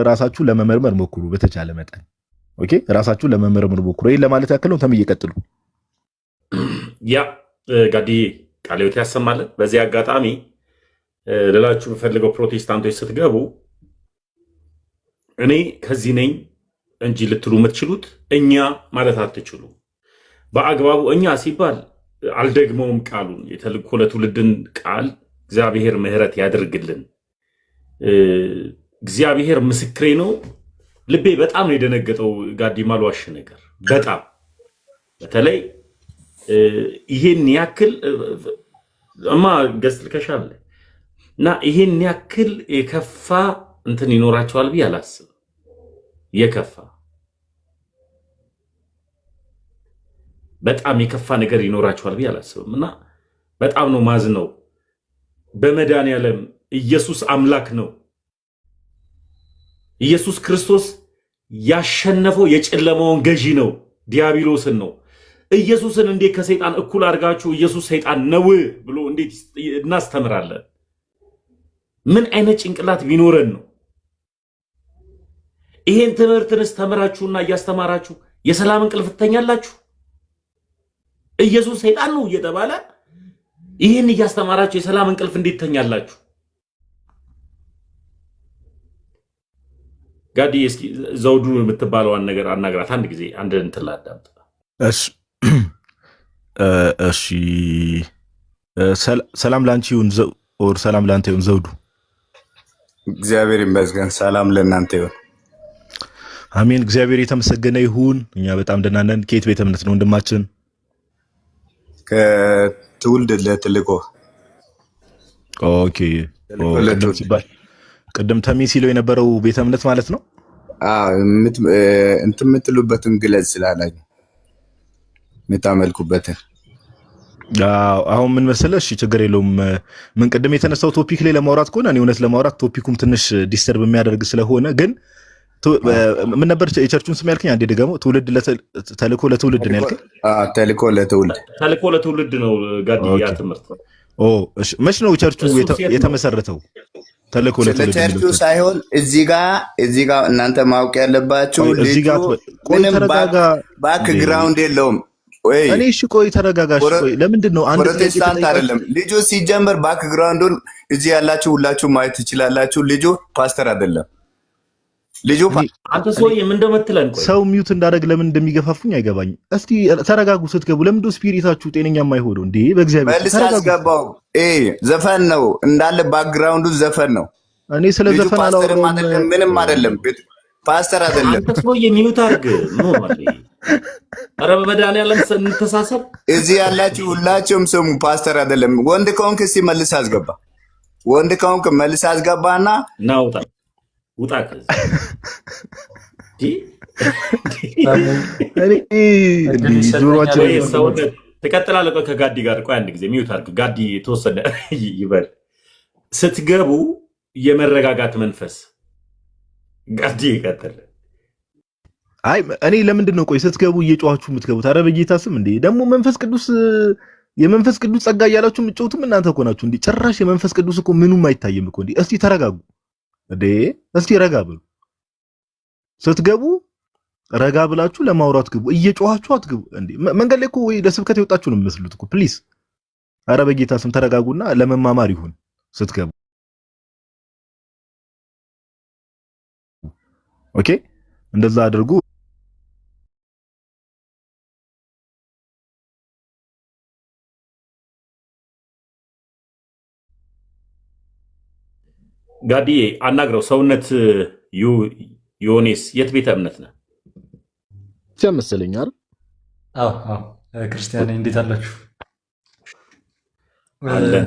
ለመመርመር ሞክሩ በተቻለ መጠን። ኦኬ ራሳችሁ ለመመርመር ሞክሩ። ይሄን ለማለት ያክል ነው። ተሚ እየቀጥሉ ያ ጋዲ ቃለ ሕይወት ያሰማልን። በዚህ አጋጣሚ ልላችሁ የምፈልገው ፕሮቴስታንቶች ስትገቡ እኔ ከዚህ ነኝ እንጂ ልትሉ የምትችሉት እኛ ማለት አትችሉ። በአግባቡ እኛ ሲባል አልደግመውም ቃሉን የተልእኮ ለትውልድን ቃል እግዚአብሔር ምሕረት ያደርግልን። እግዚአብሔር ምስክሬ ነው። ልቤ በጣም ነው የደነገጠው። ጋዲ ማልዋሽ ነገር በጣም በተለይ ይሄን ያክል እማ ገስት ልከሻል እና ይሄን ያክል የከፋ እንትን ይኖራቸዋል ብዬ አላስብም። የከፋ በጣም የከፋ ነገር ይኖራቸዋል ብዬ አላስብም እና በጣም ነው ማዝነው። በመድኃኒዓለም ኢየሱስ አምላክ ነው። ኢየሱስ ክርስቶስ ያሸነፈው የጨለማውን ገዢ ነው፣ ዲያብሎስን ነው። ኢየሱስን እንዴት ከሰይጣን እኩል አድርጋችሁ ኢየሱስ ሰይጣን ነው ብሎ እንዴት እናስተምራለን? ምን አይነት ጭንቅላት ቢኖረን ነው? ይሄን ትምህርትንስ ተምራችሁና እያስተማራችሁ የሰላም እንቅልፍ ትተኛላችሁ? ኢየሱስ ሰይጣን ነው እየተባለ ይሄን እያስተማራችሁ የሰላም እንቅልፍ እንዴት ተኛላችሁ? ጋዲ እስኪ ዘውዱ የምትባለዋን ነገር አናግራት አንድ ጊዜ አንድ እንትን ላዳምጥ። እሺ ሰላም ላንቺ ይሁን ሰላም ላንተ ይሁን ዘውዱ። እግዚአብሔር ይመስገን። ሰላም ለእናንተ ይሁን። አሜን። እግዚአብሔር የተመሰገነ ይሁን። እኛ በጣም ደህና ነን። ከየት ቤተ እምነት ነው ወንድማችን? ከትውልድ ለትልቆ። ኦኬ ቅድም ተሚ ሲለው የነበረው ቤተ እምነት ማለት ነው። እንትን የምትሉበትን ግለጽ ስላላኝ የምታመልኩበትን። አሁን ምን መሰለህ? እሺ ችግር የለውም። ምን ቅድም የተነሳው ቶፒክ ላይ ለማውራት ከሆነ እኔ እውነት ለማውራት ቶፒኩም ትንሽ ዲስተርብ የሚያደርግ ስለሆነ ግን ምን ነበር የቸርቹን ስም ያልከኝ? አንዴ ደግሞ ትውልድ ተልእኮ ለትውልድ ነው ያልከኝ? ተልእኮ ለትውልድ ነው ጋዲ ያ ትምህርት። እሺ መች ነው ቸርቹ የተመሰረተው? ተልእኮ ለትውልድ ቸርቹ ሳይሆን እዚህ ጋር እናንተ ማወቅ ያለባችሁ ልጁ ምንም ባክግራውንድ የለውም። እኔ እሺ ቆይ ተረጋጋሽ። ቆይ ለምንድን ነው አንድ ፕሮቴስታንት አይደለም ልጁ? ሲጀምር ባክግራውንዱን እዚህ ያላችሁ ሁላችሁ ማየት ትችላላችሁ። ልጁ ፓስተር አይደለም። ልጁ አንተ ሰውዬ ምን እንደምትለን ቆይ ሰው ሚውት እንዳደረግ ለምን እንደሚገፋፉኝ አይገባኝም። እስቲ ተረጋጉ። ስትገቡ ለምንድን ስፒሪታችሁ ጤነኛ የማይሆነው እንዴ? በእግዚአብሔር መልስ አስገባው። ዘፈን ነው እንዳለ ባክግራውንዱ ዘፈን ነው። እኔ ስለ ዘፈን አላወራም። ምንም አይደለም። ፓስተር አይደለም። አንተ ሰውዬ ሚውት አድርግ ነው ማለት ነው። ኧረ በመድኃኒዓለም እንተሳሰብ። እዚህ ያላችሁ ሁላችሁም ስሙ። ፓስተር አይደለም። ወንድ ከሆንክ እስቲ መልስ አስገባ። ወንድ ከሆንክ መልስ አስገባና ናውጣ ውጣ። ትቀጥላለህ ከጋዲ ጋር። ቆይ አንድ ጊዜ ሚውት አድርግ። ጋዲ የተወሰነ ይበል። ስትገቡ የመረጋጋት መንፈስ ጋዲ ይቀጥል። አይ እኔ ለምንድን ነው ቆይ ስትገቡ እየጮኋችሁ የምትገቡት? ኧረ በጌታ ስም እንዴ! ደግሞ የመንፈስ ቅዱስ ጸጋ እያላችሁ የምትጮሁትም እናንተ እኮ ናችሁ እንዴ! ጭራሽ የመንፈስ ቅዱስ እኮ ምኑም አይታየም እኮ እንዴ! እስቲ ተረጋጉ እንዴ! እስቲ ረጋ ብሉ። ስትገቡ ረጋ ብላችሁ ለማውራት ግቡ። እየጮኋችሁ አትግቡ እንዴ! መንገድ ላይ እኮ ወይ ለስብከት የወጣችሁ ነው የምመስሉት እኮ። ፕሊዝ ኧረ በጌታ ስም ተረጋጉና ለመማማር ይሁን ስትገቡ። ኦኬ እንደዛ አድርጉ። ጋዲዬ አናግረው። ሰውነት ዮኔስ የት ቤተ እምነት ነህ? ብቻ መሰለኝ አይደል? አዎ ክርስቲያን ነኝ። እንዴት አላችሁ? አለን።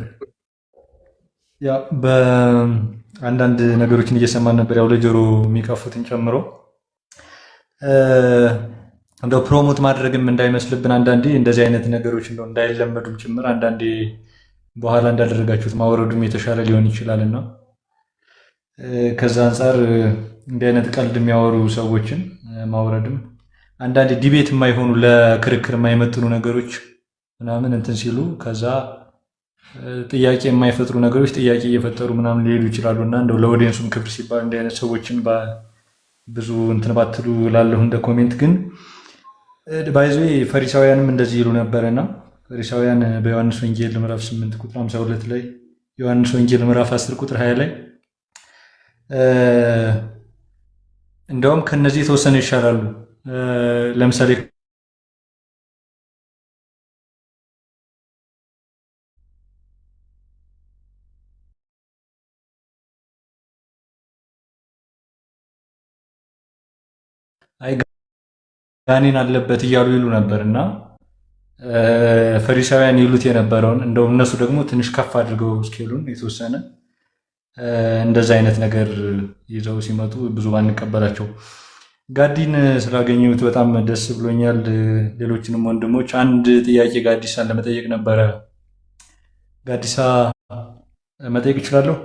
ያው በአንዳንድ ነገሮችን እየሰማን ነበር፣ ያው ለጆሮ የሚቀፉትን ጨምሮ እንደው ፕሮሞት ማድረግም እንዳይመስልብን አንዳንዴ እንደዚህ አይነት ነገሮች እንደው እንዳይለመዱም ጭምር አንዳንዴ በኋላ እንዳደረጋችሁት ማውረዱም የተሻለ ሊሆን ይችላልና ከዛ አንጻር እንዲህ አይነት ቀልድ የሚያወሩ ሰዎችን ማውረድም አንዳንድ ዲቤት የማይሆኑ ለክርክር የማይመጥኑ ነገሮች ምናምን እንትን ሲሉ ከዛ ጥያቄ የማይፈጥሩ ነገሮች ጥያቄ እየፈጠሩ ምናምን ሊሄዱ ይችላሉ እና እንደው ለኦዲየንሱም ክብር ሲባል እንዲህ አይነት ሰዎችን ብዙ እንትን ባትሉ ላለሁ እንደ ኮሜንት ግን ባይዞ ፈሪሳውያንም እንደዚህ ይሉ ነበረና ፈሪሳውያን በዮሐንስ ወንጌል ምዕራፍ 8 ቁጥር 52 ላይ ዮሐንስ ወንጌል ምዕራፍ 10 ቁጥር 20 ላይ እንደውም ከነዚህ የተወሰነ ይሻላሉ። ለምሳሌ አይ ጋኔን አለበት እያሉ ይሉ ነበር እና ፈሪሳውያን ይሉት የነበረውን እንደውም እነሱ ደግሞ ትንሽ ከፍ አድርገው ስኬሉን የተወሰነ እንደዛ አይነት ነገር ይዘው ሲመጡ ብዙ ባንቀበላቸው። ጋዲን ስላገኘሁት በጣም ደስ ብሎኛል። ሌሎችንም ወንድሞች አንድ ጥያቄ ጋዲሳን ለመጠየቅ ነበረ። ጋዲሳ መጠየቅ እችላለሁ?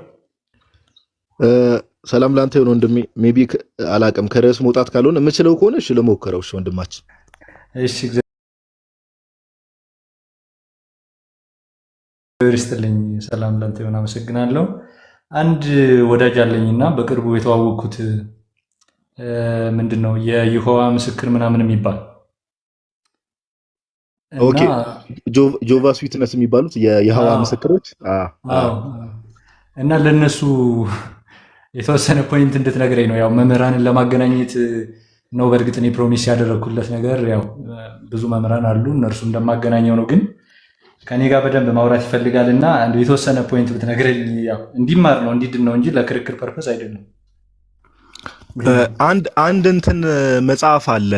ሰላም ላንተ ይሁን ወንድሜ። ሜቢ አላቅም ከርዕስ መውጣት ካልሆነ የምችለው ከሆነ እሺ ለሞከረው። እሺ ወንድማችን። እሺ እግዚአብሔር ይስጥልኝ። ሰላም ላንተ ይሁን። አመሰግናለሁ። አንድ ወዳጅ አለኝና በቅርቡ የተዋወቅኩት ምንድነው የይሖዋ ምስክር ምናምን የሚባል ኦኬ፣ ጆቫስ ዊትነስ የሚባሉት የይሖዋ ምስክሮች እና ለነሱ የተወሰነ ፖይንት እንድትነግረኝ ነው። ያው መምህራንን ለማገናኘት ነው። በእርግጥ እኔ ፕሮሚስ ያደረግኩለት ነገር ያው ብዙ መምህራን አሉ፣ እነርሱ እንደማገናኘው ነው። ግን ከኔ ጋር በደንብ ማውራት ይፈልጋል እና የተወሰነ ፖይንት ብትነግረኝ ያው እንዲማር ነው እንዲድን ነው እንጂ ለክርክር ፐርፐስ አይደለም። አንድ እንትን መጽሐፍ አለ።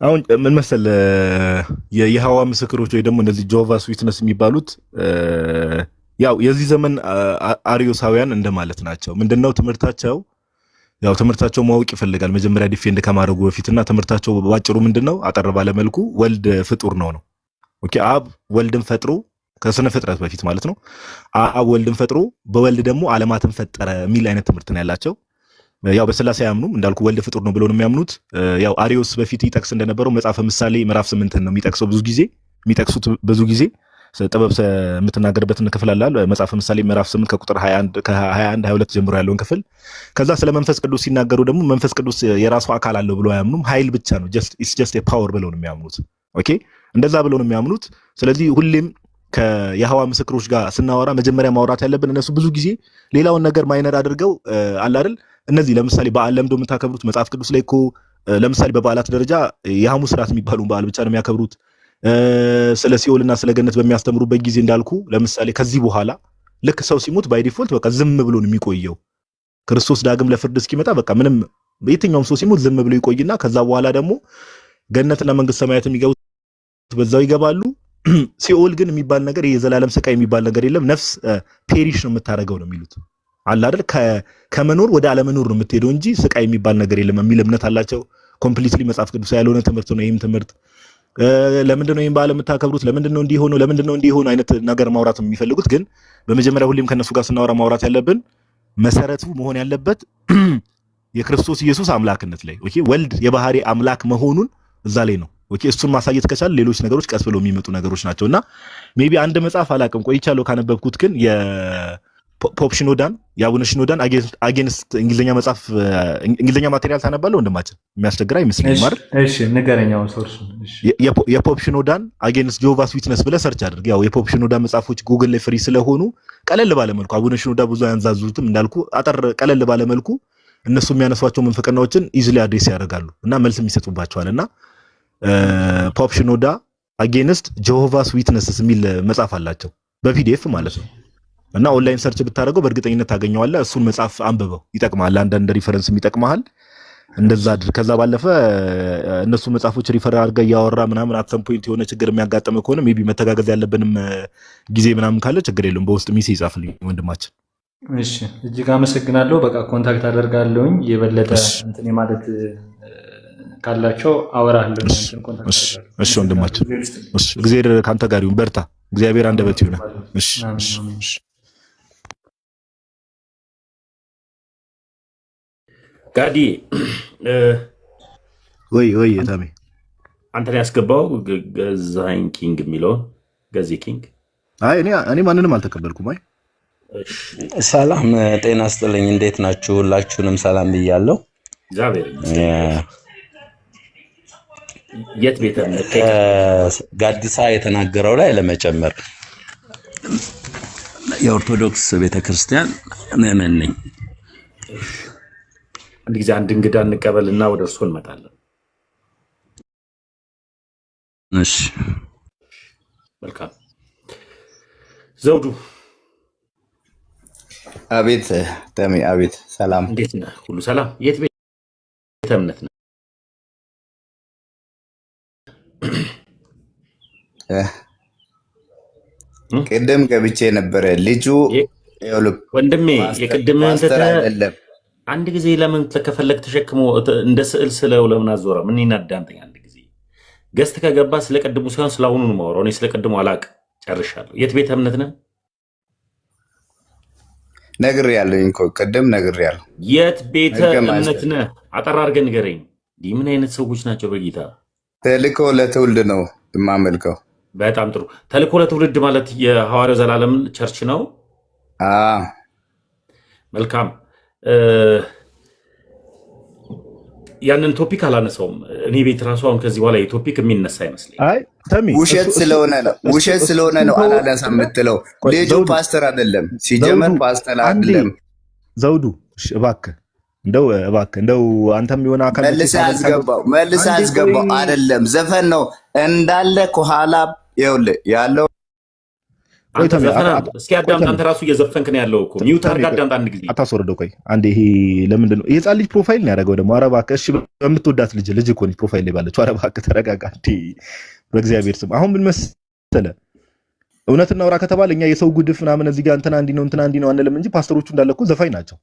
አሁን ምን መሰለ የይሖዋ ምስክሮች ወይ ደግሞ እነዚህ ጆቫስ ዊትነስ የሚባሉት ያው የዚህ ዘመን አሪዮሳውያን እንደማለት ናቸው። ምንድነው ትምህርታቸው? ያው ትምህርታቸው ማወቅ ይፈልጋል መጀመሪያ ዲፌንድ ከማድረጉ በፊትና ትምህርታቸው ባጭሩ ምንድነው አጠር ባለ መልኩ ወልድ ፍጡር ነው። ኦኬ፣ አብ ወልድን ፈጥሮ ከስነ ፍጥረት በፊት ማለት ነው። አብ ወልድን ፈጥሮ በወልድ ደግሞ ዓለማትን ፈጠረ የሚል አይነት ትምህርት ነው ያላቸው። ያው በስላሴ አያምኑም እንዳልኩ ወልድ ፍጡር ነው ብለው ነው የሚያምኑት። ያው አሪዮስ በፊት ይጠቅስ እንደነበረው መጽሐፈ ምሳሌ ምዕራፍ 8 ነው የሚጠቅሰው የሚጠቅሱት ብዙ ጊዜ ጥበብ የምትናገርበትን ክፍል አለ። መጽሐፈ ምሳሌ ምዕራፍ 8 ከቁጥር 21 22 ጀምሮ ያለውን ክፍል። ከዛ ስለ መንፈስ ቅዱስ ሲናገሩ ደግሞ መንፈስ ቅዱስ የራሱ አካል አለው ብለው አያምኑም። ኃይል ብቻ ነው ኢትስ ጀስት ኤ ፓወር ብለው ነው የሚያምኑት። ኦኬ፣ እንደዛ ብለው ነው የሚያምኑት። ስለዚህ ሁሌም ከይሖዋ ምስክሮች ጋር ስናወራ መጀመሪያ ማውራት ያለብን እነሱ ብዙ ጊዜ ሌላውን ነገር ማይነር አድርገው አለ አይደል። እነዚህ ለምሳሌ በዓል ለምዶ የምታከብሩት መጽሐፍ ቅዱስ ላይ እኮ ለምሳሌ በበዓላት ደረጃ የሐሙስ ራት የሚባሉን በዓል ብቻ ነው የሚያከብሩት። ስለ ሲኦልና ስለ ገነት በሚያስተምሩበት ጊዜ እንዳልኩ ለምሳሌ ከዚህ በኋላ ልክ ሰው ሲሞት ባይ ዲፎልት በቃ ዝም ብሎ ነው የሚቆየው። ክርስቶስ ዳግም ለፍርድ እስኪመጣ በቃ ምንም የትኛውም ሰው ሲሞት ዝም ብሎ ይቆይና ከዛ በኋላ ደግሞ ገነትና መንግስት ሰማያት የሚገቡት በዛው ይገባሉ። ሲኦል ግን የሚባል ነገር የዘላለም ስቃይ የሚባል ነገር የለም። ነፍስ ፔሪሽ ነው የምታደርገው ነው የሚሉት አለ አይደል። ከመኖር ወደ አለመኖር ነው የምትሄደው እንጂ ስቃይ የሚባል ነገር የለም የሚል እምነት አላቸው። ኮምፕሊትሊ መጽሐፍ ቅዱስ ያልሆነ ትምህርት ነው ይህም ትምህርት። ለምንድን ነው ይህም በዓል የምታከብሩት? ለምንድን ነው እንዲሆነው? ለምንድን ነው እንዲሆነው አይነት ነገር ማውራት የሚፈልጉት። ግን በመጀመሪያ ሁሌም ከነሱ ጋር ስናወራ ማውራት ያለብን መሰረቱ መሆን ያለበት የክርስቶስ ኢየሱስ አምላክነት ላይ ኦኬ፣ ወልድ የባህሪ አምላክ መሆኑን እዛ ላይ ነው። ኦኬ፣ እሱን ማሳየት ከቻለ ሌሎች ነገሮች ቀስ ብለው የሚመጡ ነገሮች ናቸውና ሜቢ አንድ መጽሐፍ አላውቅም ቆይቻለሁ ካነበብኩት ግን ፖፕ ሽኖዳን የአቡነ ሽኖዳን አጌንስት እንግሊዝኛ መጽሐፍ እንግሊዝኛ ማቴሪያል ታነባለህ ወንድማችን? የሚያስቸግር አይመስለኝም አይደል? እሺ ንገረኛው ሶርሱ። እሺ የፖፕ ሽኖዳን አጌንስት ጆቫስ ዊትነስ ብለህ ሰርች አድርግ። ያው የፖፕ ሽኖዳን መጽሐፎች ጉግል ላይ ፍሪ ስለሆኑ ቀለል ባለ መልኩ አቡነ ሽኖዳ ብዙ አያንዛዙትም እንዳልኩ አጠር ቀለል ባለ መልኩ እነሱ የሚያነሷቸው ምንፍቅናዎችን ኢዚሊ አድሬስ ያደርጋሉ እና መልስም ይሰጡባቸዋልና ፖፕ ሽኖዳ አጌንስት ጆቫስ ዊትነስስ የሚል መጽሐፍ አላቸው በፒዲኤፍ ማለት ነው። እና ኦንላይን ሰርች ብታደርገው በእርግጠኝነት ታገኘዋለህ። እሱን መጽሐፍ አንብበው ይጠቅማል። አንዳንድ ሪፈረንስም ይጠቅማል። እንደዛ አድርግ። ከዛ ባለፈ እነሱ መጽሐፎች ሪፈር አድርገህ እያወራ ምናምን አትሰም ፖይንት የሆነ ችግር የሚያጋጥም ከሆነ ሜቢ መተጋገዝ ያለብንም ጊዜ ምናምን ካለ ችግር የለውም። በውስጥ ሚሴ ይጻፍልኝ ወንድማችን። እሺ እጅግ አመሰግናለሁ። በቃ ኮንታክት አደርጋለሁኝ። የበለጠ እንትን ማለት ካላቸው አወራለሁ። እሺ ወንድማችን። እሺ እግዚአብሔር ካንተ ጋር ይሁን። በርታ። እግዚአብሔር አንደበት ይሁን። እሺ እሺ። ጋዲ ወይ ታሜ አንተን ያስገባው ገዛኸኝ ኪንግ የሚለውን ገዜ ኪንግ። አይ እኔ ማንንም አልተቀበልኩም። አይ ሰላም ጤና ስጥልኝ። እንዴት ናችሁ? ሁላችሁንም ሰላም ብያለሁ። እግዚአብሔር የት ቤተ እምነት ጋዲሳ የተናገረው ላይ ለመጨመር የኦርቶዶክስ ቤተክርስቲያን ምዕመን ነኝ። አንድ ጊዜ አንድ እንግዳ እንቀበልና ወደ እርሱ እንመጣለን። እሺ መልካም። ዘውዱ አቤት ተሜ አቤት። ሰላም እንዴት ነህ? ሁሉ ሰላም? የት ቤተ እምነት ነህ? ቅድም ገብቼ ነበረ ልጁ ወንድሜ የቅድምህን ትተህ አንድ ጊዜ ለምን ከፈለግ ተሸክሞ እንደ ስዕል ስለው ለምን አዞረ? ምን ይናዳንተኝ? አንድ ጊዜ ገስት ከገባ ስለ ቅድሙ ሳይሆን ስለአሁኑ ነው የማወራው። እኔ ስለ ቅድሙ አላቅም፣ ጨርሻለሁ። የት ቤተ እምነት ነህ? ነግሬያለሁኝ እኮ ቅድም ነግሬያለሁ። የት ቤተ እምነት ነህ? አጠር አድርገህ ንገረኝ። ምን አይነት ሰዎች ናቸው? በጌታ ተልእኮ ለትውልድ ነው የማመልከው። በጣም ጥሩ። ተልእኮ ለትውልድ ማለት የሐዋርያው ዘላለም ቸርች ነው። መልካም። ያንን ቶፒክ አላነሳውም። እኔ ቤት ራሱ አሁን ከዚህ በኋላ የቶፒክ የሚነሳ አይመስለኝ። ውሸት ስለሆነ ነው አላነሳም የምትለው። ልጁ ፓስተር አይደለም፣ ሲጀመር ፓስተር አይደለም። ዘውዱ እባክህ እንደው አንተም የሆነ አካል መልሰህ አስገባው። አይደለም ዘፈን ነው እንዳለ ከኋላ ይኸውልህ ያለው። እስኪ አዳምጥ። አንተ ራሱ እየዘፈንክ ነው ያለው እኮ። ሚውት አድርግ፣ አዳምጥ አንድ ጊዜ። አታስወርደው። ቆይ አንዴ። ይሄ ለምንድን ነው የህፃን ልጅ ፕሮፋይል ነው ያደረገው ደግሞ? ኧረ እባክህ። እሺ በምትወዳት ልጅ እኮ ነች ፕሮፋይል ላይ ባለችው። ኧረ እባክህ ተረጋጋ። በእግዚአብሔር ስም አሁን ምን መሰለህ፣ እውነት እናውራ ከተባለ እኛ የሰው ጉድፍ ምናምን እዚህ ጋር እንትና እንዲህ ነው አንልም እንጂ ፓስተሮቹ እንዳለ እኮ ዘፋኝ ናቸው።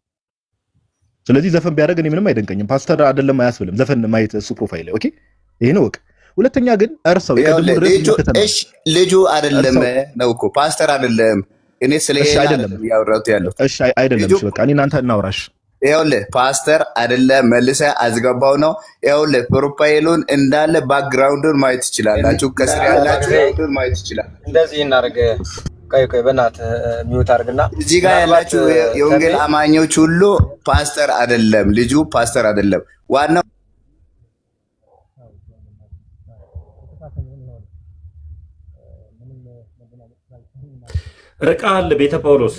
ስለዚህ ዘፈን ቢያደርግ እኔ ምንም አይደንቀኝም። ፓስተር አይደለም አያስብልም ዘፈን ማየት እሱ ፕሮፋይል ላይ። ኦኬ ይሄ ነው ወቅ። ሁለተኛ ግን እርሰው ልጁ አይደለም ነው እኮ ፓስተር አይደለም። እኔ ስለዚህ አይደለም ያወራሁት ያለው። እሺ አይደለም። እሺ በቃ እኔ እናንተ እናውራሽ። ይኸውልህ ፓስተር አይደለም መልሰህ አዝገባው ነው። ይኸውልህ ፕሮፋይሉን እንዳለ ባክግራውንዱን ማየት ትችላላችሁ። ከስር ያላችሁ ማየት ትችላላችሁ። እንደዚህ እናድርግ። ቆይ በእናትህ ሚውት አድርግና እዚህ ጋር ያላችሁ የወንጌል አማኞች ሁሉ ፓስተር አይደለም፣ ልጁ ፓስተር አይደለም። ዋናው ርቃል። ቤተ ጳውሎስ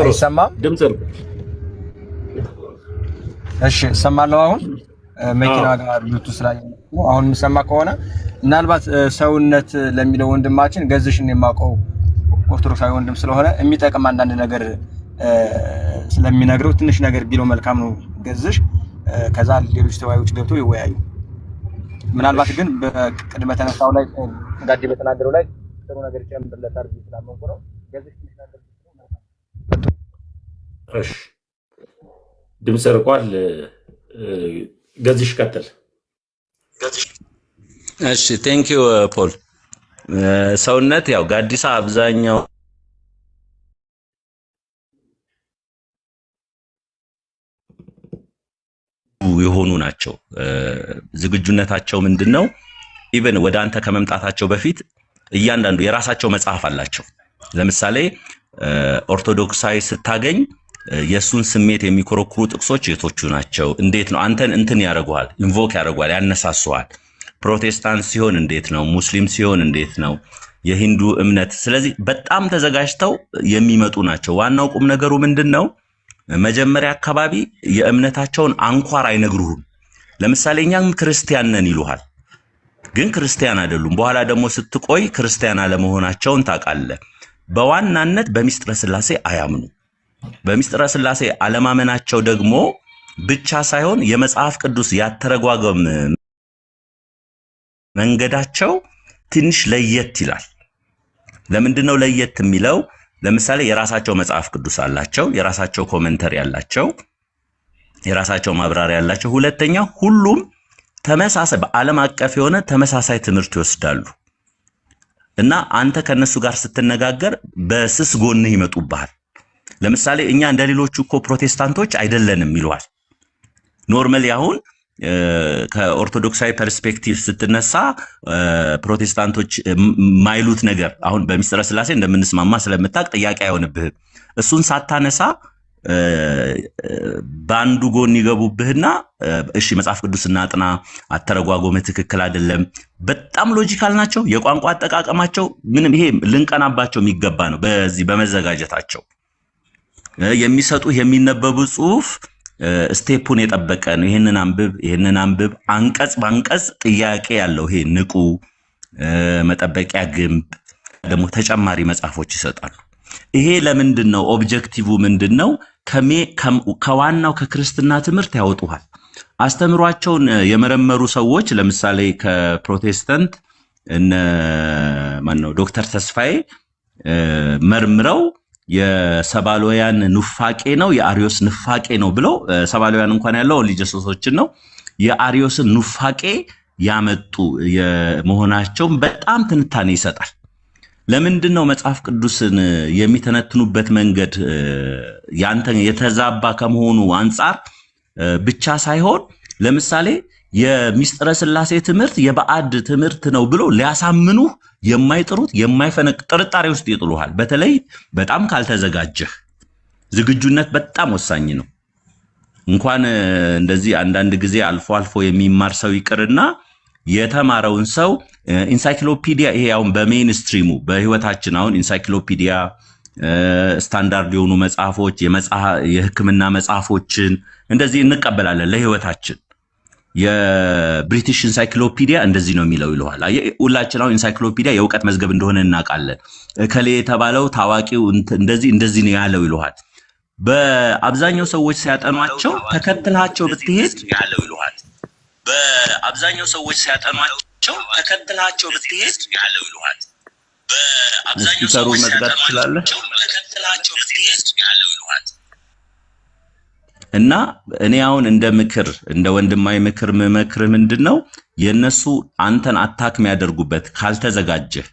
አይሰማም ድምፅ ርቁ። እሺ እሰማለሁ። አሁን መኪና ጋር ብሉቱዝ ላይ አሁን የምሰማ ከሆነ ምናልባት ሰውነት ለሚለው ወንድማችን ገዝሽን የማውቀው ኦርቶዶክሳዊ ወንድም ስለሆነ የሚጠቅም አንዳንድ ነገር ስለሚነግረው ትንሽ ነገር ቢለው መልካም ነው። ገዝሽ ከዛ ሌሎች ተወያዮች ገብተው ይወያዩ። ምናልባት ግን በቅድመ ተነሳው ላይ ጋዲ በተናገረው ላይ ጥሩ ነገር ጨምርለታል ስላመንኩ ነው። ገዝሽ ትንሽ ነገር እሺ ድምፅ ርቋል። ገዝሽ ቀጥል። እሺ ቴንክ ዩ ፖል። ሰውነት ያው ጋዲሳ አብዛኛው የሆኑ ናቸው። ዝግጁነታቸው ምንድነው? ኢቭን ወደ አንተ ከመምጣታቸው በፊት እያንዳንዱ የራሳቸው መጽሐፍ አላቸው። ለምሳሌ ኦርቶዶክሳዊ ስታገኝ የሱን ስሜት የሚኮረኩሩ ጥቅሶች የቶቹ ናቸው? እንዴት ነው አንተን እንትን ያደርጉሃል፣ ኢንቮክ ያደርጉሃል፣ ያነሳሱሃል። ፕሮቴስታንት ሲሆን እንዴት ነው? ሙስሊም ሲሆን እንዴት ነው? የሂንዱ እምነት። ስለዚህ በጣም ተዘጋጅተው የሚመጡ ናቸው። ዋናው ቁም ነገሩ ምንድነው? መጀመሪያ አካባቢ የእምነታቸውን አንኳር አይነግሩህም። ለምሳሌ እኛም ክርስቲያን ነን ይሉሃል፣ ግን ክርስቲያን አይደሉም። በኋላ ደግሞ ስትቆይ ክርስቲያን አለመሆናቸውን ታውቃለህ። በዋናነት በሚስጥረ ሥላሴ አያምኑ። በሚስጥረ ሥላሴ አለማመናቸው ደግሞ ብቻ ሳይሆን የመጽሐፍ ቅዱስ ያተረጓጎም መንገዳቸው ትንሽ ለየት ይላል። ለምንድነው ለየት የሚለው? ለምሳሌ የራሳቸው መጽሐፍ ቅዱስ አላቸው፣ የራሳቸው ኮሜንተሪ አላቸው፣ የራሳቸው ማብራሪያ አላቸው። ሁለተኛ ሁሉም ተመሳሳይ በዓለም አቀፍ የሆነ ተመሳሳይ ትምህርት ይወስዳሉ እና አንተ ከነሱ ጋር ስትነጋገር በስስ ጎንህ ይመጡብሃል። ለምሳሌ እኛ እንደሌሎቹ እኮ ፕሮቴስታንቶች አይደለንም ይለዋል። ኖርማሊ አሁን ከኦርቶዶክሳዊ ፐርስፔክቲቭ ስትነሳ ፕሮቴስታንቶች ማይሉት ነገር አሁን በሚስጥረ ስላሴ እንደምንስማማ ስለምታቅ ጥያቄ አይሆንብህም። እሱን ሳታነሳ በአንዱ ጎን ይገቡብህና እሺ መጽሐፍ ቅዱስ እናጥና፣ አተረጓጎም ትክክል አይደለም። በጣም ሎጂካል ናቸው። የቋንቋ አጠቃቀማቸው ምንም ይሄ ልንቀናባቸው የሚገባ ነው። በዚህ በመዘጋጀታቸው የሚሰጡ የሚነበቡ ጽሁፍ ስቴፑን የጠበቀ ነው። ይሄንን አንብብ አንቀጽ በአንቀጽ ጥያቄ ያለው ይሄ ንቁ መጠበቂያ ግንብ ደግሞ ተጨማሪ መጽሐፎች ይሰጣሉ። ይሄ ለምንድን ነው? ኦብጀክቲቭ ምንድን ነው? ከዋናው ከክርስትና ትምህርት ያወጡሃል። አስተምሯቸውን የመረመሩ ሰዎች ለምሳሌ ከፕሮቴስታንት ማነው ዶክተር ተስፋዬ መርምረው የሰባሎያን ኑፋቄ ነው የአሪዮስ ኑፋቄ ነው ብለው ሰባሎያን እንኳን ያለው ሊጀሶሶችን ነው የአሪዮስን ኑፋቄ ያመጡ የመሆናቸውን በጣም ትንታኔ ይሰጣል። ለምንድን ነው መጽሐፍ ቅዱስን የሚተነትኑበት መንገድ ያንተን የተዛባ ከመሆኑ አንፃር ብቻ ሳይሆን ለምሳሌ የሚስጥረ ስላሴ ትምህርት የባዕድ ትምህርት ነው ብሎ ሊያሳምኑ የማይጥሩት የማይፈነቅ ጥርጣሬ ውስጥ ይጥሉሃል። በተለይ በጣም ካልተዘጋጀህ ዝግጁነት በጣም ወሳኝ ነው። እንኳን እንደዚህ አንዳንድ ጊዜ አልፎ አልፎ የሚማር ሰው ይቅርና የተማረውን ሰው ኢንሳይክሎፒዲያ ይሄ አሁን በሜይንስትሪሙ በህይወታችን አሁን ኢንሳይክሎፒዲያ ስታንዳርድ የሆኑ መጽሐፎች የሕክምና መጽሐፎችን እንደዚህ እንቀበላለን ለህይወታችን። የብሪቲሽ ኢንሳይክሎፒዲያ እንደዚህ ነው የሚለው ይለዋል። ሁላችን አሁን ኢንሳይክሎፒዲያ የእውቀት መዝገብ እንደሆነ እናውቃለን። ከሌ የተባለው ታዋቂው እንደዚህ ነው ያለው ይለዋል። በአብዛኛው ሰዎች ሲያጠኗቸው ተከትላቸው ብትሄድ ያለው ይለዋል። በአብዛኛው ሰዎች ሲያጠኗቸው ተከትላቸው ብትሄድ ያለው ይለዋል። በአብዛኛው ሰዎች ሲያጠኗቸው ተከትላቸው ብትሄድ ያለው ይለዋል። እና እኔ አሁን እንደ ምክር እንደ ወንድማዊ ምክር መመክር ምንድነው የነሱ አንተን አታክ የሚያደርጉበት ካልተዘጋጀህ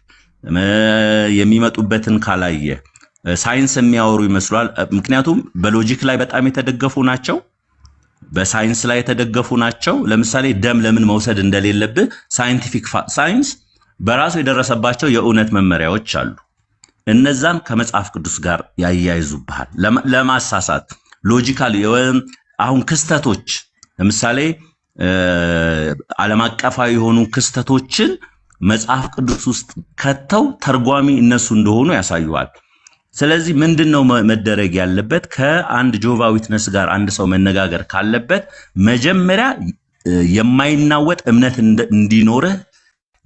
የሚመጡበትን ካላየ ሳይንስ የሚያወሩ ይመስላል። ምክንያቱም በሎጂክ ላይ በጣም የተደገፉ ናቸው፣ በሳይንስ ላይ የተደገፉ ናቸው። ለምሳሌ ደም ለምን መውሰድ እንደሌለብህ ሳይንቲፊክ ሳይንስ በራሱ የደረሰባቸው የእውነት መመሪያዎች አሉ። እነዛን ከመጽሐፍ ቅዱስ ጋር ያያይዙብሃል ለማሳሳት ሎጂካል አሁን ክስተቶች ለምሳሌ ዓለም አቀፋዊ የሆኑ ክስተቶችን መጽሐፍ ቅዱስ ውስጥ ከተው ተርጓሚ እነሱ እንደሆኑ ያሳዩዋል። ስለዚህ ምንድነው መደረግ ያለበት? ከአንድ ጆቫ ዊትነስ ጋር አንድ ሰው መነጋገር ካለበት መጀመሪያ የማይናወጥ እምነት እንዲኖርህ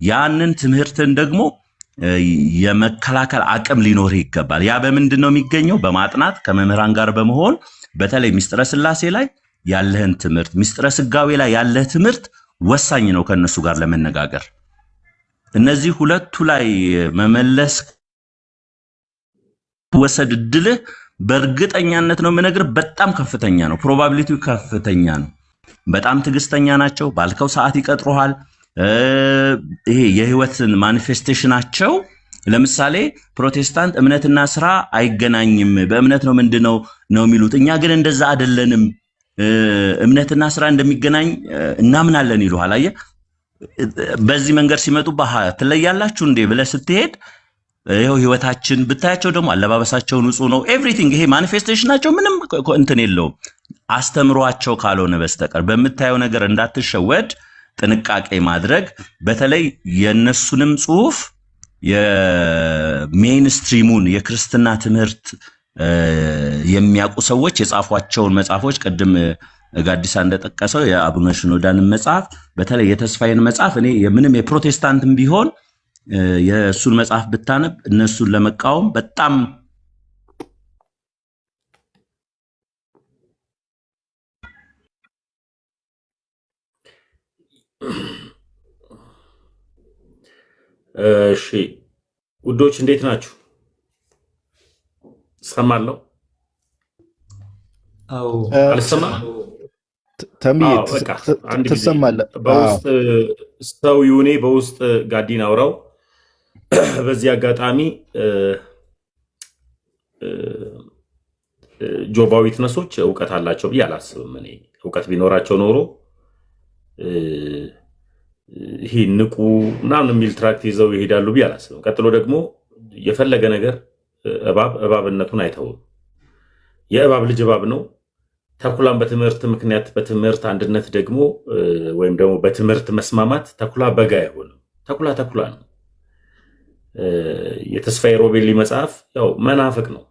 ያንን ትምህርትን ደግሞ የመከላከል አቅም ሊኖርህ ይገባል። ያ በምንድነው የሚገኘው? በማጥናት ከመምህራን ጋር በመሆን በተለይ ሚስጥረ ስላሴ ላይ ያለህን ትምህርት ሚስጥረ ስጋዌ ላይ ያለህ ትምህርት ወሳኝ ነው ከነሱ ጋር ለመነጋገር። እነዚህ ሁለቱ ላይ መመለስ ወሰድ ድልህ በእርግጠኛነት ነው የምነግርህ በጣም ከፍተኛ ነው። ፕሮባቢሊቲው ከፍተኛ ነው። በጣም ትዕግስተኛ ናቸው። ባልከው ሰዓት ይቀጥሩሃል። ይሄ የህይወትን ማኒፌስቴሽናቸው ለምሳሌ ፕሮቴስታንት እምነትና ስራ አይገናኝም፣ በእምነት ነው ምንድነው ነው የሚሉት። እኛ ግን እንደዛ አይደለንም፣ እምነትና ስራ እንደሚገናኝ እናምናለን ይሉሃል። አየህ፣ በዚህ መንገድ ሲመጡ ትለያላችሁ እንዴ ብለህ ስትሄድ ይሄው ህይወታችን ብታያቸው ደግሞ አለባበሳቸው ንጹህ ነው። ኤቭሪቲንግ ይሄ ማኒፌስቴሽናቸው ምንም እንትን የለውም። አስተምሯቸው ካልሆነ በስተቀር በምታየው ነገር እንዳትሸወድ ጥንቃቄ ማድረግ። በተለይ የነሱንም ጽሁፍ የሜይንስትሪሙን የክርስትና ትምህርት የሚያውቁ ሰዎች የጻፏቸውን መጽሐፎች ቅድም ጋዲሳ እንደጠቀሰው የአቡነ ሽኖዳንን መጽሐፍ በተለይ የተስፋዬን መጽሐፍ እኔ ምንም የፕሮቴስታንትም ቢሆን የእሱን መጽሐፍ ብታነብ እነሱን ለመቃወም በጣም እሺ ውዶች እንዴት ናችሁ? ሰማለሁ? አዎ አልሰማም? ትሰማለህ? በውስጥ ሰው ይሁኔ በውስጥ ጋዲን አውራው። በዚህ አጋጣሚ ጆቫ ዊትነሶች እውቀት አላቸው ብዬ አላስብም። እኔ እውቀት ቢኖራቸው ኖሮ ይሄ ንቁ ምናምን የሚል ትራክት ይዘው ይሄዳሉ ብዬ አላስብም። ቀጥሎ ደግሞ የፈለገ ነገር እባብነቱን አይተውም። የእባብ ልጅ እባብ ነው። ተኩላን በትምህርት ምክንያት በትምህርት አንድነት ደግሞ ወይም ደግሞ በትምህርት መስማማት ተኩላ በጋ አይሆንም። ተኩላ ተኩላ ነው። የተስፋዬ ሮቤሊ መጽሐፍ ያው መናፍቅ ነው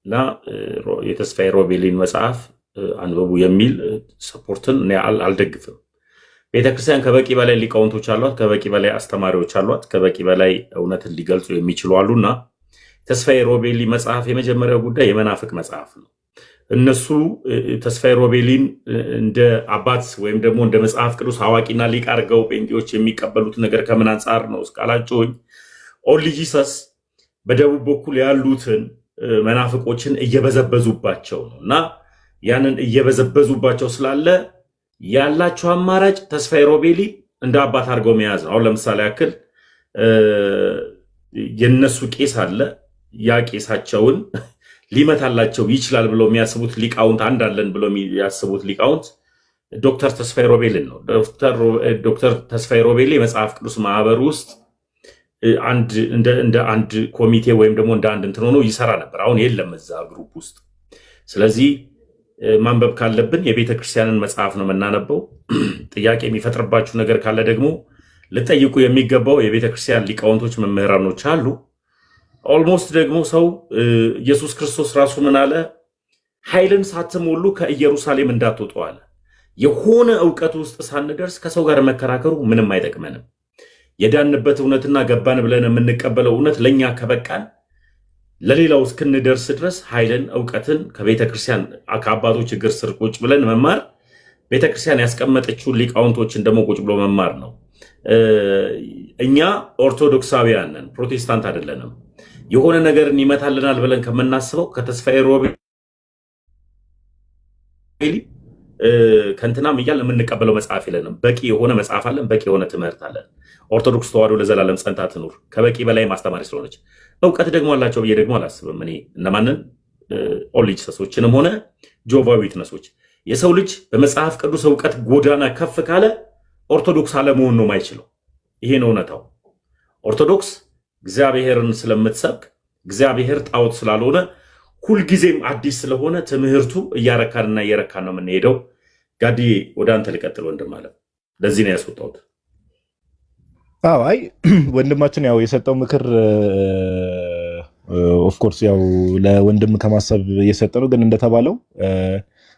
እና የተስፋዬ ሮቤሊን መጽሐፍ አንብቡ የሚል ሰፖርትን እኔ አልደግፍም። ቤተክርስቲያን ከበቂ በላይ ሊቃውንቶች አሏት፣ ከበቂ በላይ አስተማሪዎች አሏት፣ ከበቂ በላይ እውነትን ሊገልጹ የሚችሉ አሉና ተስፋዬ ሮቤሊ መጽሐፍ የመጀመሪያው ጉዳይ የመናፍቅ መጽሐፍ ነው። እነሱ ተስፋዬ ሮቤሊን እንደ አባት ወይም ደግሞ እንደ መጽሐፍ ቅዱስ አዋቂና ሊቅ አድርገው ጴንጤዎች የሚቀበሉት ነገር ከምን አንጻር ነው እስካላችሁኝ ኦንሊ ጂሰስ በደቡብ በኩል ያሉትን መናፍቆችን እየበዘበዙባቸው ነው እና ያንን እየበዘበዙባቸው ስላለ ያላቸው አማራጭ ተስፋዬ ሮቤሊ እንደ አባት አድርገው መያዝ ነው። አሁን ለምሳሌ ያክል የነሱ ቄስ አለ። ያ ቄሳቸውን ሊመታላቸው ይችላል ብለው የሚያስቡት ሊቃውንት አንዳለን ብለው የሚያስቡት ሊቃውንት ዶክተር ተስፋዬ ሮቤልን ነው። ዶክተር ተስፋዬ ሮቤሌ የመጽሐፍ ቅዱስ ማህበር ውስጥ እንደ አንድ ኮሚቴ ወይም ደግሞ እንደ አንድ እንትን ሆኖ ይሰራ ነበር። አሁን የለም እዛ ግሩፕ ውስጥ። ስለዚህ ማንበብ ካለብን የቤተ ክርስቲያንን መጽሐፍ ነው የምናነበው። ጥያቄ የሚፈጥርባችሁ ነገር ካለ ደግሞ ልጠይቁ የሚገባው የቤተ ክርስቲያን ሊቃውንቶች መምህራኖች አሉ። ኦልሞስት ደግሞ ሰው ኢየሱስ ክርስቶስ ራሱ ምን አለ? ኃይልን ሳትሞሉ ከኢየሩሳሌም እንዳትወጡ አለ። የሆነ እውቀት ውስጥ ሳንደርስ ከሰው ጋር መከራከሩ ምንም አይጠቅመንም። የዳንበት እውነትና ገባን ብለን የምንቀበለው እውነት ለእኛ ከበቃን ለሌላው እስክንደርስ ድረስ ኃይልን እውቀትን ከቤተክርስቲያን ከአባቶች እግር ስር ቁጭ ብለን መማር፣ ቤተክርስቲያን ያስቀመጠችውን ሊቃውንቶችን ደግሞ ቁጭ ብሎ መማር ነው። እኛ ኦርቶዶክሳውያን ነን፣ ፕሮቴስታንት አይደለንም። የሆነ ነገርን ይመታልናል ብለን ከምናስበው ከተስፋዬ ሮቤሊ ከእንትናም እያልን የምንቀበለው መጽሐፍ የለንም። በቂ የሆነ መጽሐፍ አለን፣ በቂ የሆነ ትምህርት አለን። ኦርቶዶክስ ተዋሕዶ ለዘላለም ጸንታ ትኑር። ከበቂ በላይ ማስተማሪ ስለሆነች እውቀት ደግሞ አላቸው ብዬ ደግሞ አላስብም። እኔ እነማንን ኦንሊ ጂሰሶችንም ሆነ ጆቫ ዊትነሶች የሰው ልጅ በመጽሐፍ ቅዱስ እውቀት ጎዳና ከፍ ካለ ኦርቶዶክስ አለመሆን ነው ማይችለው። ይሄ ነው እውነታው። ኦርቶዶክስ እግዚአብሔርን ስለምትሰብክ እግዚአብሔር ጣዖት ስላልሆነ ሁልጊዜም አዲስ ስለሆነ ትምህርቱ እያረካንና እየረካን ነው የምንሄደው። ጋዲ ወደ አንተ ልቀጥል ወንድም አለ። ለዚህ ነው ያስወጣሁት። አይ ወንድማችን ያው የሰጠው ምክር ኦፍኮርስ ያው ለወንድም ከማሰብ የሰጠ ነው። ግን እንደተባለው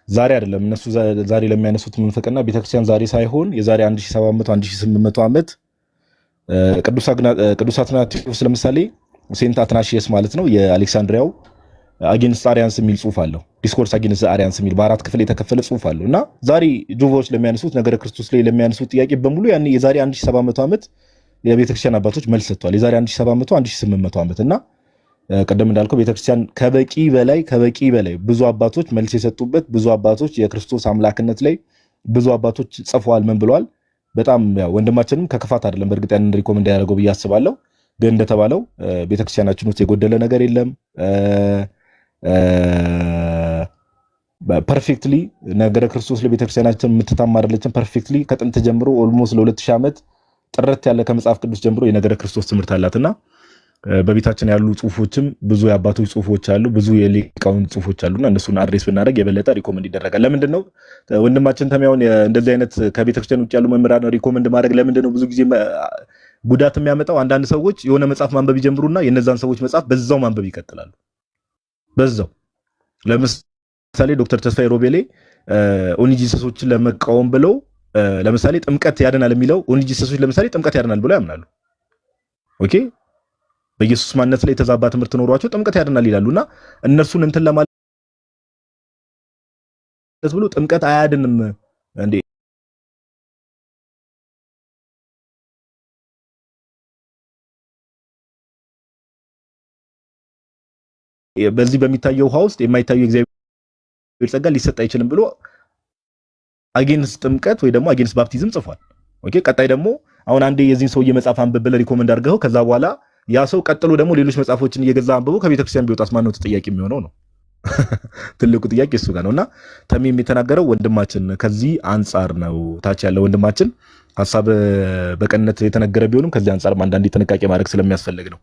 ዛሬ አይደለም እነሱ ዛሬ ለሚያነሱት ምንፍቅና ቤተክርስቲያን ዛሬ ሳይሆን የዛሬ 1700 1800 ዓመት ቅዱስ አትናቴዎስ ለምሳሌ ሴንት አትናሺየስ ማለት ነው የአሌክሳንድሪያው አጌንስት አሪያንስ የሚል ጽሁፍ አለው። ዲስኮርስ አጌንስት አሪያንስ የሚል በአራት ክፍል የተከፈለ ጽሁፍ አለው እና ዛሬ ጆቫዎች ለሚያነሱት ነገረ ክርስቶስ ላይ ለሚያነሱት ጥያቄ በሙሉ ያኔ የዛሬ 1700 ዓመት የቤተክርስቲያን አባቶች መልስ ሰጥተዋል። የዛሬ 1700 1800 ዓመት እና ቀደም እንዳልከው ቤተክርስቲያን ከበቂ በላይ ብዙ አባቶች መልስ የሰጡበት ብዙ አባቶች የክርስቶስ አምላክነት ላይ ብዙ አባቶች ጽፈዋል። ምን ብለዋል? በጣም ያው ወንድማችንም ከክፋት አይደለም በእርግጥ ያንን ሪኮመንድ ያደርገው ብዬ አስባለሁ። ግን እንደተባለው ቤተክርስቲያናችን ውስጥ የጎደለ ነገር የለም። ፐርፌክትሊ ነገረ ክርስቶስ ለቤተክርስቲያናችን የምትታማ አይደለችም። ፐርፌክትሊ ከጥንት ጀምሮ ኦልሞስት ለ2000 ዓመት ጥረት ያለ ከመጽሐፍ ቅዱስ ጀምሮ የነገረ ክርስቶስ ትምህርት አላትና በቤታችን ያሉ ጽሁፎችም ብዙ የአባቶች ጽሁፎች አሉ፣ ብዙ የሊቃውንት ጽሁፎች አሉና እነሱን አድሬስ ብናደርግ የበለጠ ሪኮመንድ ይደረጋል። ለምንድን ነው ወንድማችን ተሚያውን እንደዚህ አይነት ከቤተክርስቲያን ውጭ ያሉ መምህራን ሪኮመንድ ማድረግ ለምንድን ነው ብዙ ጊዜ ጉዳት የሚያመጣው? አንዳንድ ሰዎች የሆነ መጽሐፍ ማንበብ ይጀምሩና የነዛን ሰዎች መጽሐፍ በዛው ማንበብ ይቀጥላሉ። በዛው ለምሳሌ ዶክተር ተስፋዬ ሮቤሌ ኦኒጂሰሶችን ለመቃወም ብለው ለምሳሌ ጥምቀት ያድናል የሚለው ኦኒጂሰሶች ለምሳሌ ጥምቀት ያድናል ብለው ያምናሉ። ኦኬ በኢየሱስ ማንነት ላይ የተዛባ ትምህርት ኖሯቸው ጥምቀት ያድናል ይላሉና እነርሱን እንትን ለማለት ብሎ ጥምቀት አያድንም እንዴ? በዚህ በሚታየው ውሃ ውስጥ የማይታየው እግዚአብሔር ጸጋ ሊሰጥ አይችልም ብሎ አጌንስት ጥምቀት ወይ ደግሞ አጌንስት ባፕቲዝም ጽፏል። ኦኬ ቀጣይ ደግሞ አሁን አንዴ የዚህን ሰውዬ መጽሐፍ አንብብ ብለህ ሪኮመንድ አድርገው ከዛ በኋላ ያ ሰው ቀጥሎ ደግሞ ሌሎች መጽሐፎችን እየገዛ አንብቦ ከቤተክርስቲያን ቢወጣስ ማን ነው ተጠያቂ የሚሆነው ነው? ትልቁ ጥያቄ እሱ ጋር ነውና ተሚም የተናገረው ወንድማችን ከዚህ አንጻር ነው። ታች ያለው ወንድማችን ሐሳብ በቀንነት የተነገረ ቢሆንም ከዚህ አንጻር አንዳንዴ ጥንቃቄ ማድረግ ስለሚያስፈልግ ነው።